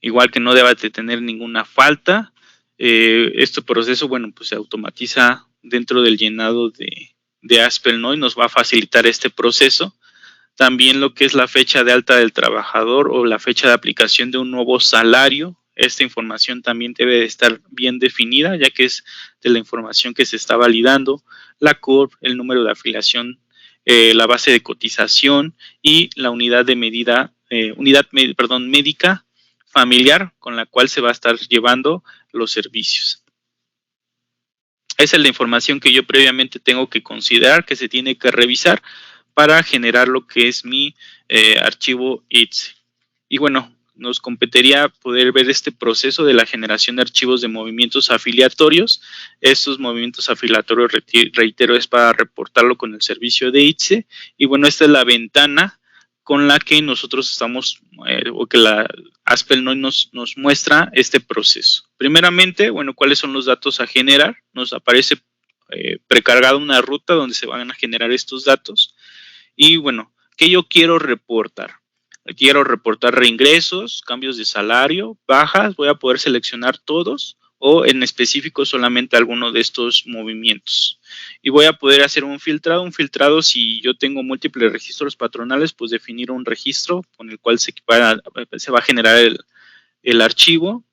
igual que no deba de tener ninguna falta. Este proceso, bueno, pues se automatiza dentro del llenado de Aspelnoy, nos va a facilitar este proceso. También lo que es la fecha de alta del trabajador o la fecha de aplicación de un nuevo salario. Esta información también debe de estar bien definida, ya que es de la información que se está validando. La CURP, el número de afiliación, la base de cotización y la unidad de medida, médica familiar con la cual se va a estar llevando los servicios. Esa es la información que yo previamente tengo que considerar, que se tiene que revisar para generar lo que es mi archivo ITSE. Y bueno, nos competiría poder ver este proceso de la generación de archivos de movimientos afiliatorios. Estos movimientos afiliatorios, reitero, es para reportarlo con el servicio de ITSE. Y bueno, esta es la ventana con la que nosotros estamos, o que la Aspelnoy nos muestra este proceso. Primeramente, bueno, ¿cuáles son los datos a generar? Nos aparece precargada una ruta donde se van a generar estos datos. Y bueno, ¿qué yo quiero reportar? Quiero reportar reingresos, cambios de salario, bajas, voy a poder seleccionar todos o en específico solamente alguno de estos movimientos. Y voy a poder hacer un filtrado si yo tengo múltiples registros patronales, pues definir un registro con el cual se va a generar el archivo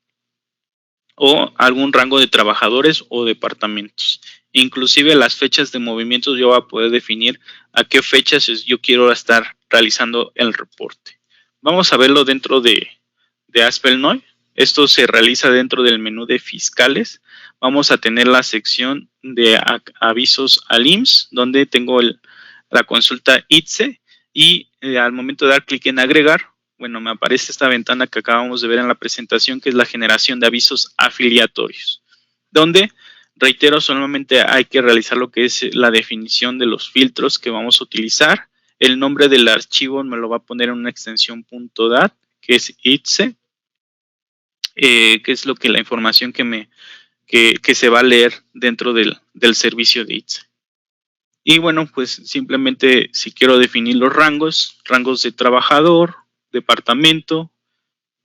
o algún rango de trabajadores o departamentos. Inclusive las fechas de movimientos yo voy a poder definir a qué fechas yo quiero estar realizando el reporte. Vamos a verlo dentro de Aspelnoy. Esto se realiza dentro del menú de fiscales. Vamos a tener la sección de avisos al IMSS, donde tengo la consulta ITSE y al momento de dar clic en agregar, bueno, me aparece esta ventana que acabamos de ver en la presentación, que es la generación de avisos afiliatorios, donde, reitero, solamente hay que realizar lo que es la definición de los filtros que vamos a utilizar. El nombre del archivo me lo va a poner en una extensión .dat, que es ITSE. qué es lo que la información que se va a leer dentro del servicio de ITSE. Y bueno, pues simplemente si quiero definir los rangos de trabajador, departamento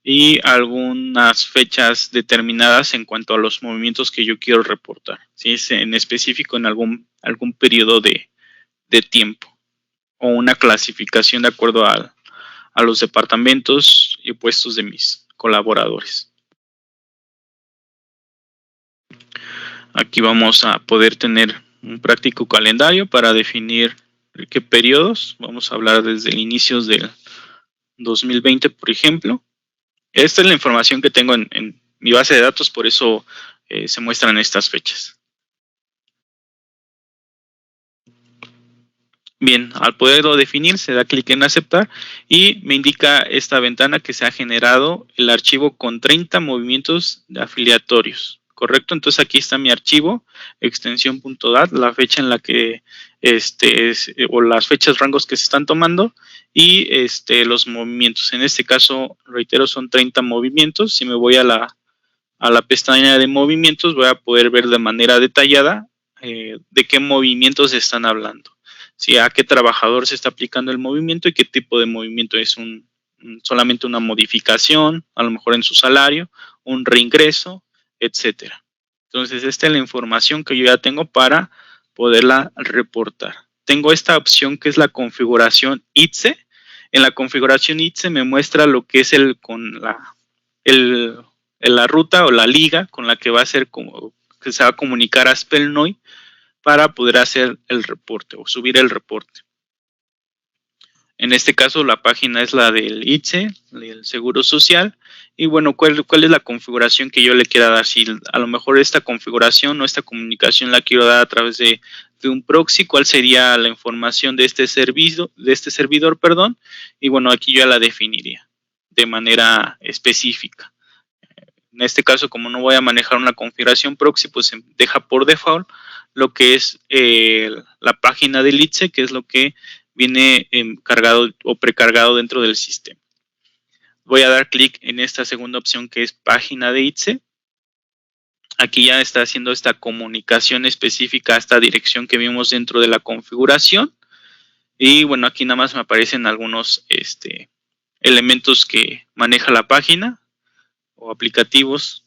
y algunas fechas determinadas en cuanto a los movimientos que yo quiero reportar, si es en específico en algún periodo de tiempo, o una clasificación de acuerdo a los departamentos y puestos de mis colaboradores. Aquí vamos a poder tener un práctico calendario para definir qué periodos. Vamos a hablar desde el inicio del 2020, por ejemplo. Esta es la información que tengo en mi base de datos, por eso se muestran estas fechas. Bien, al poderlo definir, se da clic en aceptar y me indica esta ventana que se ha generado el archivo con 30 movimientos afiliatorios. ¿Correcto? Entonces aquí está mi archivo, extensión .dat, la fecha en la que, o las fechas, rangos que se están tomando y los movimientos. En este caso, reitero, son 30 movimientos. Si me voy a la pestaña de movimientos, voy a poder ver de manera detallada de qué movimientos están hablando. Si a qué trabajador se está aplicando el movimiento y qué tipo de movimiento es solamente una modificación, a lo mejor en su salario, un reingreso, etcétera. Entonces, esta es la información que yo ya tengo para poderla reportar. Tengo esta opción que es la configuración ITSE. En la configuración ITSE me muestra lo que es la ruta o la liga con la que va a ser que se va a comunicar a ASPELNOI para poder hacer el reporte o subir el reporte. En este caso, la página es la del ITSE, del Seguro Social. Y bueno, ¿cuál es la configuración que yo le quiera dar? Si a lo mejor esta configuración o esta comunicación la quiero dar a través de un proxy, ¿cuál sería la información de este servidor, perdón? Y bueno, aquí yo ya la definiría de manera específica. En este caso, como no voy a manejar una configuración proxy, pues se deja por default lo que es la página del ITSE, que es lo que viene cargado o precargado dentro del sistema. Voy a dar clic en esta segunda opción que es página de ITSE. Aquí ya está haciendo esta comunicación específica a esta dirección que vimos dentro de la configuración. Y bueno, aquí nada más me aparecen algunos elementos que maneja la página o aplicativos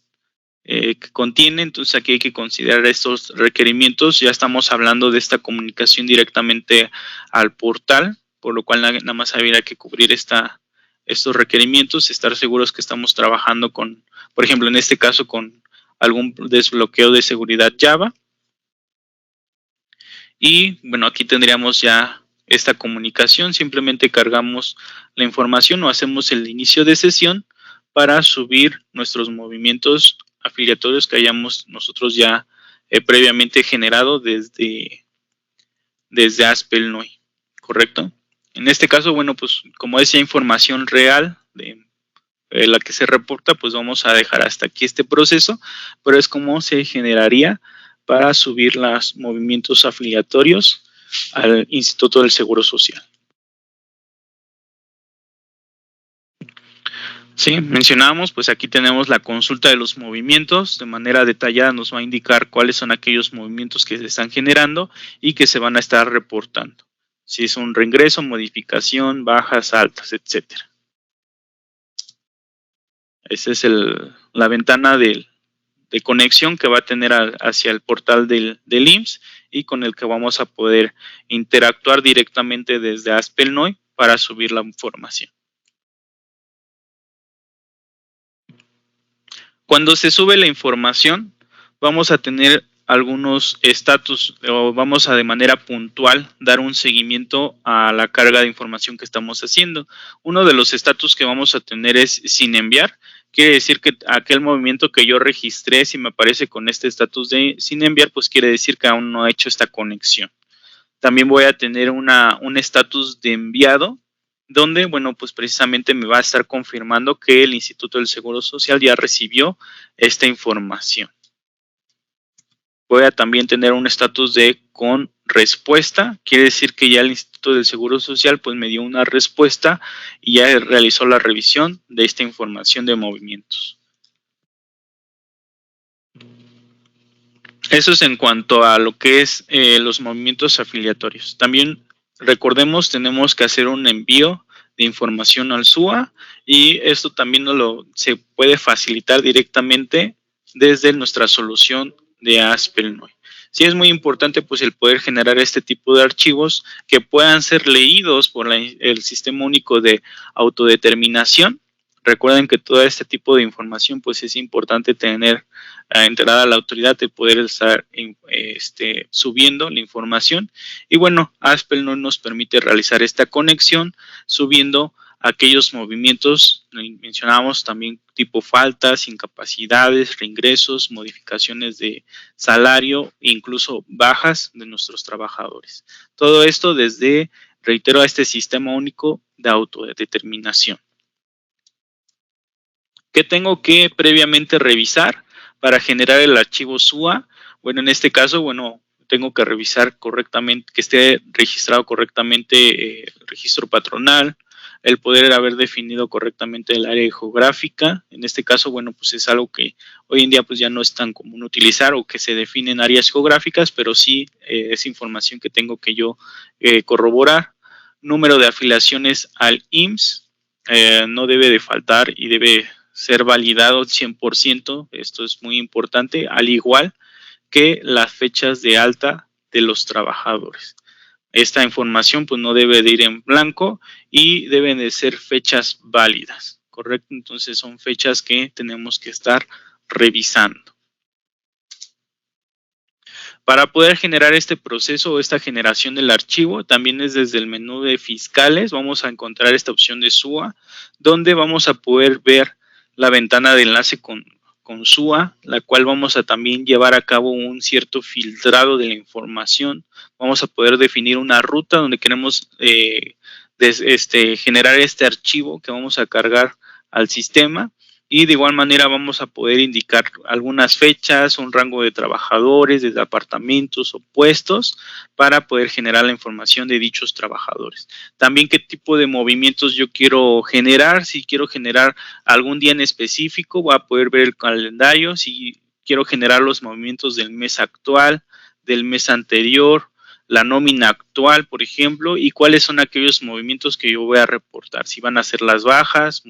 que contiene. Entonces aquí hay que considerar estos requerimientos. Ya estamos hablando de esta comunicación directamente al portal, por lo cual nada más habría que cubrir estos requerimientos, estar seguros que estamos trabajando con, por ejemplo, en este caso con algún desbloqueo de seguridad Java. Y bueno, aquí tendríamos ya esta comunicación. Simplemente cargamos la información o hacemos el inicio de sesión para subir nuestros movimientos afiliatorios que hayamos nosotros ya previamente generado desde ASPELNOI, ¿correcto? En este caso, bueno, pues como es ya información real de la que se reporta, pues vamos a dejar hasta aquí este proceso, pero es como se generaría para subir los movimientos afiliatorios al Instituto del Seguro Social. Sí, mencionábamos, pues aquí tenemos la consulta de los movimientos. De manera detallada nos va a indicar cuáles son aquellos movimientos que se están generando y que se van a estar reportando. Si es un reingreso, modificación, bajas, altas, etcétera. Esa es la ventana de conexión que va a tener hacia el portal del IMSS y con el que vamos a poder interactuar directamente desde ASPELNOI para subir la información. Cuando se sube la información, vamos a tener algunos estatus o vamos a de manera puntual dar un seguimiento a la carga de información que estamos haciendo. Uno de los estatus que vamos a tener es sin enviar. Quiere decir que aquel movimiento que yo registré, si me aparece con este estatus de sin enviar, pues quiere decir que aún no ha hecho esta conexión. También voy a tener un estatus de enviado, donde, bueno, pues precisamente me va a estar confirmando que el Instituto del Seguro Social ya recibió esta información. Voy a también tener un estatus de con respuesta, quiere decir que ya el Instituto del Seguro Social pues me dio una respuesta y ya realizó la revisión de esta información de movimientos. Eso es en cuanto a lo que es los movimientos afiliatorios. También recordemos, tenemos que hacer un envío de información al SUA y esto también se puede facilitar directamente desde nuestra solución de Aspelnoy. Sí es muy importante pues el poder generar este tipo de archivos que puedan ser leídos por el Sistema Único de Autodeterminación. Recuerden que todo este tipo de información pues es importante tener enterada a la autoridad de poder estar subiendo la información. Y bueno, Aspel no nos permite realizar esta conexión subiendo aquellos movimientos, mencionábamos también tipo faltas, incapacidades, reingresos, modificaciones de salario, incluso bajas de nuestros trabajadores. Todo esto desde, reitero, a este sistema único de autodeterminación. ¿Qué tengo que previamente revisar para generar el archivo SUA? Bueno, en este caso, tengo que revisar correctamente, que esté registrado correctamente el registro patronal, el poder haber definido correctamente el área geográfica. En este caso, pues es algo que hoy en día pues ya no es tan común utilizar o que se definen áreas geográficas, pero sí es información que tengo que yo corroborar. Número de afiliaciones al IMSS, no debe de faltar y debe ser validado 100%, esto es muy importante, al igual que las fechas de alta de los trabajadores. Esta información pues no debe de ir en blanco y deben de ser fechas válidas, ¿correcto? Entonces son fechas que tenemos que estar revisando. Para poder generar este proceso o esta generación del archivo, también es desde el menú de fiscales, vamos a encontrar esta opción de SUA, donde vamos a poder ver la ventana de enlace con SUA, la cual vamos a también llevar a cabo un cierto filtrado de la información. Vamos a poder definir una ruta donde queremos generar este archivo que vamos a cargar al sistema. Y de igual manera vamos a poder indicar algunas fechas, un rango de trabajadores, de departamentos o puestos para poder generar la información de dichos trabajadores. También qué tipo de movimientos yo quiero generar, si quiero generar algún día en específico, voy a poder ver el calendario, si quiero generar los movimientos del mes actual, del mes anterior, la nómina actual, por ejemplo, y cuáles son aquellos movimientos que yo voy a reportar, si van a ser las bajas,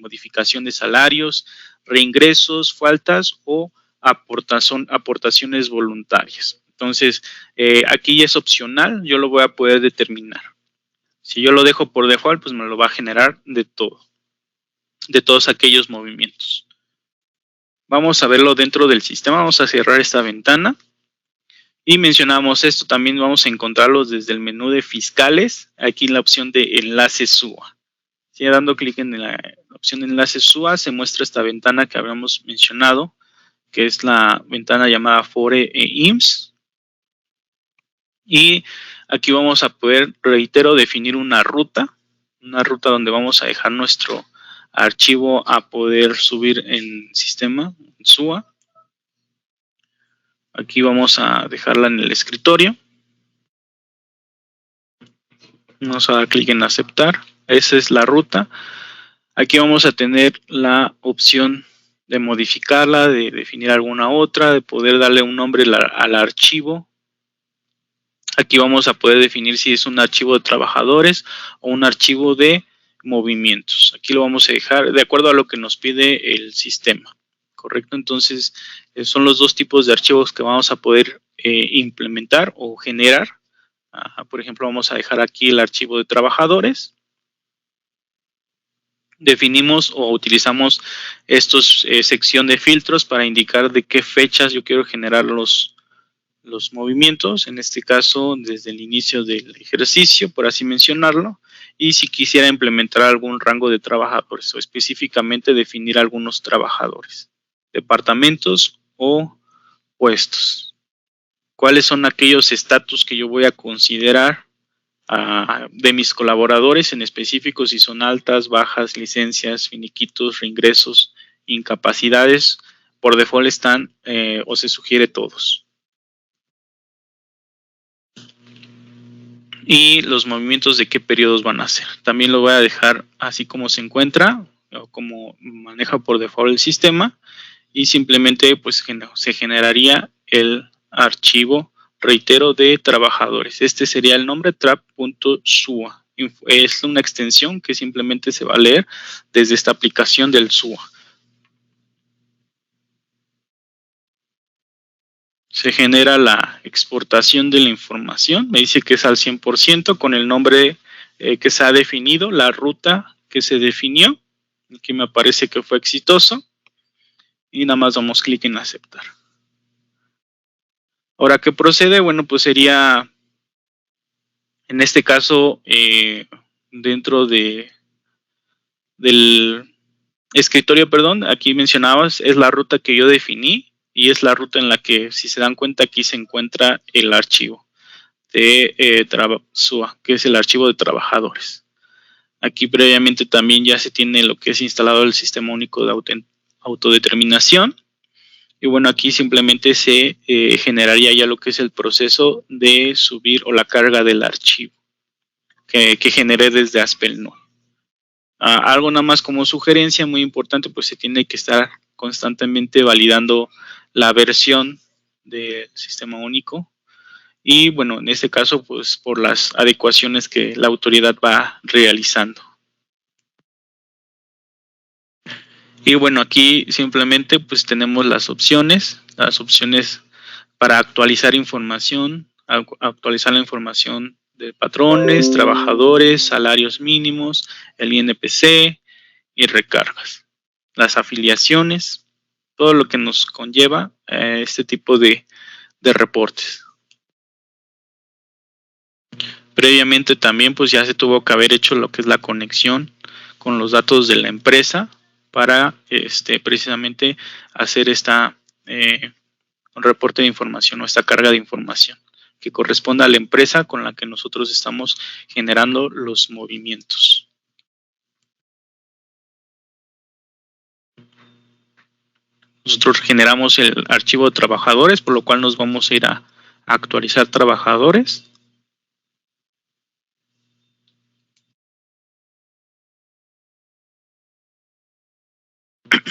modificación de salarios, reingresos, faltas o aportaciones voluntarias. Entonces, aquí ya es opcional, yo lo voy a poder determinar. Si yo lo dejo por default, pues me lo va a generar de todo, de todos aquellos movimientos. Vamos a verlo dentro del sistema, vamos a cerrar esta ventana. Y mencionamos esto, también vamos a encontrarlos desde el menú de fiscales, aquí en la opción de enlace SUA. Si dando clic en la opción de enlace SUA, se muestra esta ventana que habíamos mencionado, que es la ventana llamada FORE e IMSS. Y aquí vamos a poder, reitero, definir una ruta donde vamos a dejar nuestro archivo a poder subir en sistema, en SUA. Aquí vamos a dejarla en el escritorio. Vamos a dar clic en aceptar. Esa es la ruta. Aquí vamos a tener la opción de modificarla, de definir alguna otra, de poder darle un nombre al archivo. Aquí vamos a poder definir si es un archivo de trabajadores o un archivo de movimientos. Aquí lo vamos a dejar de acuerdo a lo que nos pide el sistema. ¿Correcto? Entonces, son los dos tipos de archivos que vamos a poder implementar o generar. Por ejemplo, vamos a dejar aquí el archivo de trabajadores. Definimos o utilizamos estos sección de filtros para indicar de qué fechas yo quiero generar los movimientos. En este caso, desde el inicio del ejercicio, por así mencionarlo. Y si quisiera implementar algún rango de trabajadores o específicamente definir algunos trabajadores, departamentos o puestos. ¿Cuáles son aquellos estatus que yo voy a considerar de mis colaboradores, en específico si son altas, bajas, licencias, finiquitos, reingresos, incapacidades? Por default están o se sugiere todos. Y los movimientos de qué periodos van a ser. También lo voy a dejar así como se encuentra o como maneja por default el sistema. y simplemente pues se generaría el archivo, reitero, de trabajadores. Este sería el nombre trap.sua. Es una extensión que simplemente se va a leer desde esta aplicación del SUA. Se genera la exportación de la información. Me dice que es al 100% con el nombre que se ha definido, la ruta que se definió. Aquí me aparece que fue exitoso. Y nada más damos clic en aceptar. Ahora, ¿qué procede? Bueno, pues sería, en este caso, dentro del escritorio, perdón, aquí mencionabas, es la ruta que yo definí y es la ruta en la que, si se dan cuenta, aquí se encuentra el archivo de SUA, que es el archivo de trabajadores. Aquí previamente también ya se tiene lo que es instalado el sistema único de autodeterminación. Y bueno, aquí simplemente se generaría ya lo que es el proceso de subir o la carga del archivo que generé desde Aspel-NOI. Algo nada más como sugerencia muy importante, pues se tiene que estar constantemente validando la versión del sistema único y bueno, en este caso pues por las adecuaciones que la autoridad va realizando. Y bueno, aquí simplemente pues tenemos las opciones para actualizar información, actualizar la información de patrones, trabajadores, salarios mínimos, el INPC y recargas, las afiliaciones, todo lo que nos conlleva este tipo de reportes. Previamente también pues ya se tuvo que haber hecho lo que es la conexión con los datos de la empresa para precisamente hacer un reporte de información o esta carga de información que corresponda a la empresa con la que nosotros estamos generando los movimientos. Nosotros generamos el archivo de trabajadores, por lo cual nos vamos a ir a actualizar trabajadores.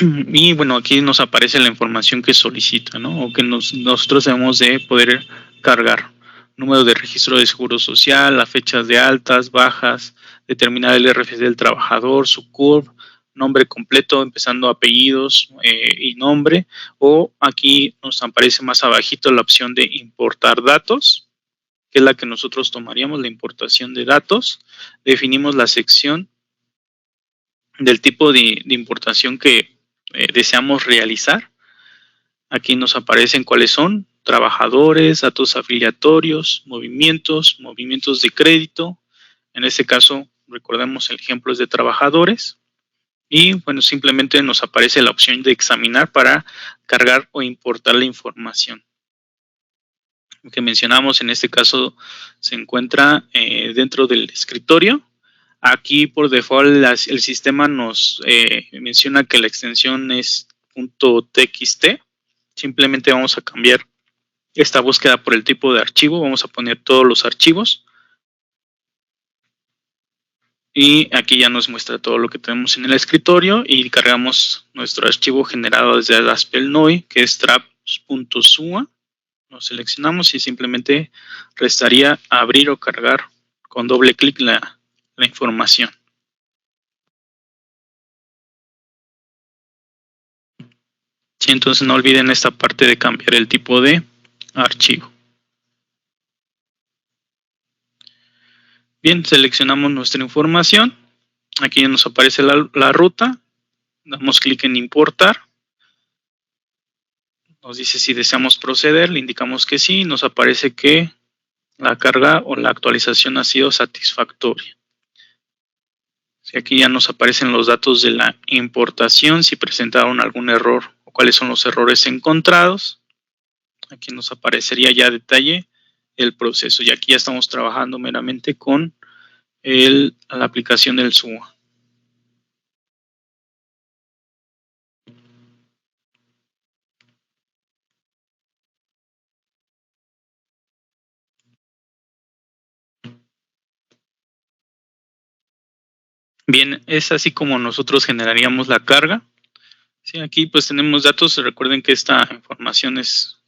Y bueno, aquí nos aparece la información que solicita, ¿no? O que nosotros debemos de poder cargar. Número de registro de seguro social, las fechas de altas, bajas, determinar el RFC del trabajador, su CURP, nombre completo, empezando apellidos y nombre. O aquí nos aparece más abajito la opción de importar datos, que es la que nosotros tomaríamos, la importación de datos. Definimos la sección del tipo de importación que deseamos realizar. Aquí nos aparecen cuáles son: trabajadores, datos afiliatorios, movimientos de crédito. En este caso, recordemos el ejemplo es de trabajadores. Y bueno, simplemente nos aparece la opción de examinar para cargar o importar la información. Lo que mencionamos en este caso se encuentra dentro del escritorio. Aquí por default el sistema nos menciona que la extensión es .txt. Simplemente vamos a cambiar esta búsqueda por el tipo de archivo. Vamos a poner todos los archivos. Y aquí ya nos muestra todo lo que tenemos en el escritorio y cargamos nuestro archivo generado desde Aspel-NOI, que es traps.sua. Lo seleccionamos y simplemente restaría abrir o cargar con doble clic la información. Sí, entonces no olviden esta parte de cambiar el tipo de archivo. Bien, seleccionamos nuestra información. Aquí ya nos aparece la ruta. Damos clic en importar. Nos dice si deseamos proceder. Le indicamos que sí. Nos aparece que la carga o la actualización ha sido satisfactoria. Si aquí ya nos aparecen los datos de la importación, si presentaron algún error o cuáles son los errores encontrados. Aquí nos aparecería ya detalle el proceso. Y aquí ya estamos trabajando meramente con la aplicación del SUA. Bien, es así como nosotros generaríamos la carga. Sí, aquí pues tenemos datos. Recuerden que esta información es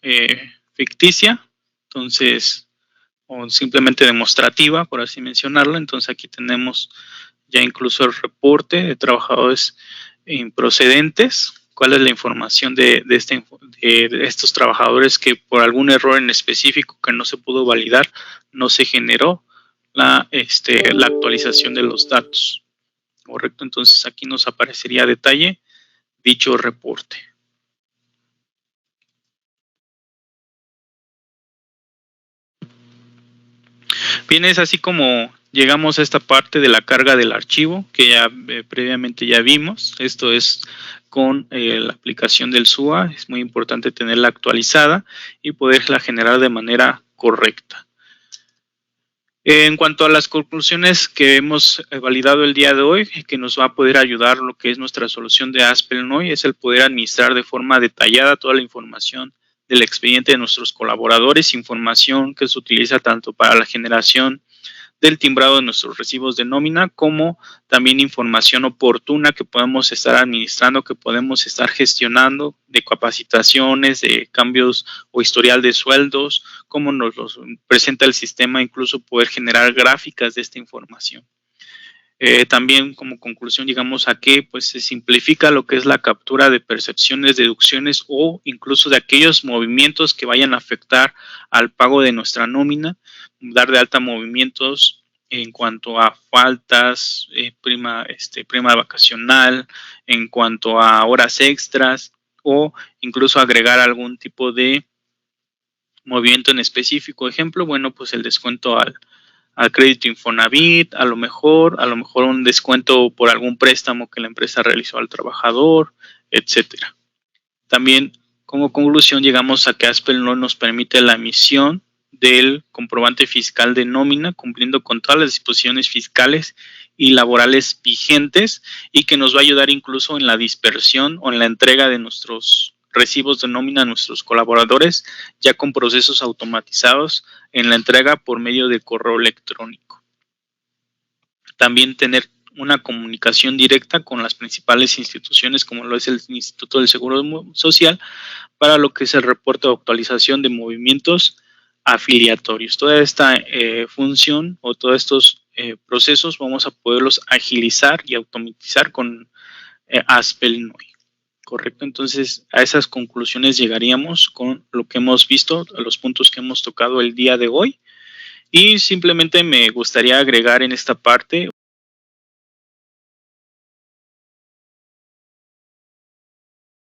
ficticia, entonces, o simplemente demostrativa, por así mencionarlo. Entonces aquí tenemos ya incluso el reporte de trabajadores improcedentes. ¿Cuál es la información de estos trabajadores que por algún error en específico que no se pudo validar, no se generó la actualización de los datos? Correcto, entonces aquí nos aparecería a detalle dicho reporte. Bien, es así como llegamos a esta parte de la carga del archivo que ya previamente ya vimos. Esto es con la aplicación del SUA. Es muy importante tenerla actualizada y poderla generar de manera correcta. En cuanto a las conclusiones que hemos validado el día de hoy, que nos va a poder ayudar lo que es nuestra solución de Aspel-NOI, es el poder administrar de forma detallada toda la información del expediente de nuestros colaboradores, información que se utiliza tanto para la generación del timbrado de nuestros recibos de nómina, como también información oportuna que podemos estar administrando, que podemos estar gestionando, de capacitaciones, de cambios o historial de sueldos, como nos los presenta el sistema, incluso poder generar gráficas de esta información. También como conclusión llegamos a que pues se simplifica lo que es la captura de percepciones, deducciones o incluso de aquellos movimientos que vayan a afectar al pago de nuestra nómina, dar de alta movimientos en cuanto a faltas, prima vacacional, en cuanto a horas extras o incluso agregar algún tipo de movimiento en específico. Ejemplo, bueno, pues el descuento al crédito Infonavit, a lo mejor un descuento por algún préstamo que la empresa realizó al trabajador, etcétera. También, como conclusión, llegamos a que Aspel no nos permite la emisión del comprobante fiscal de nómina, cumpliendo con todas las disposiciones fiscales y laborales vigentes, y que nos va a ayudar incluso en la dispersión o en la entrega de nuestros recibos de nómina a nuestros colaboradores, ya con procesos automatizados en la entrega por medio de correo electrónico. También tener una comunicación directa con las principales instituciones, como lo es el Instituto del Seguro Social, para lo que es el reporte de actualización de movimientos afiliatorios. Toda esta función o todos estos procesos vamos a poderlos agilizar y automatizar con Aspel-NOI. Correcto, entonces a esas conclusiones llegaríamos con lo que hemos visto, a los puntos que hemos tocado el día de hoy. Y simplemente me gustaría agregar en esta parte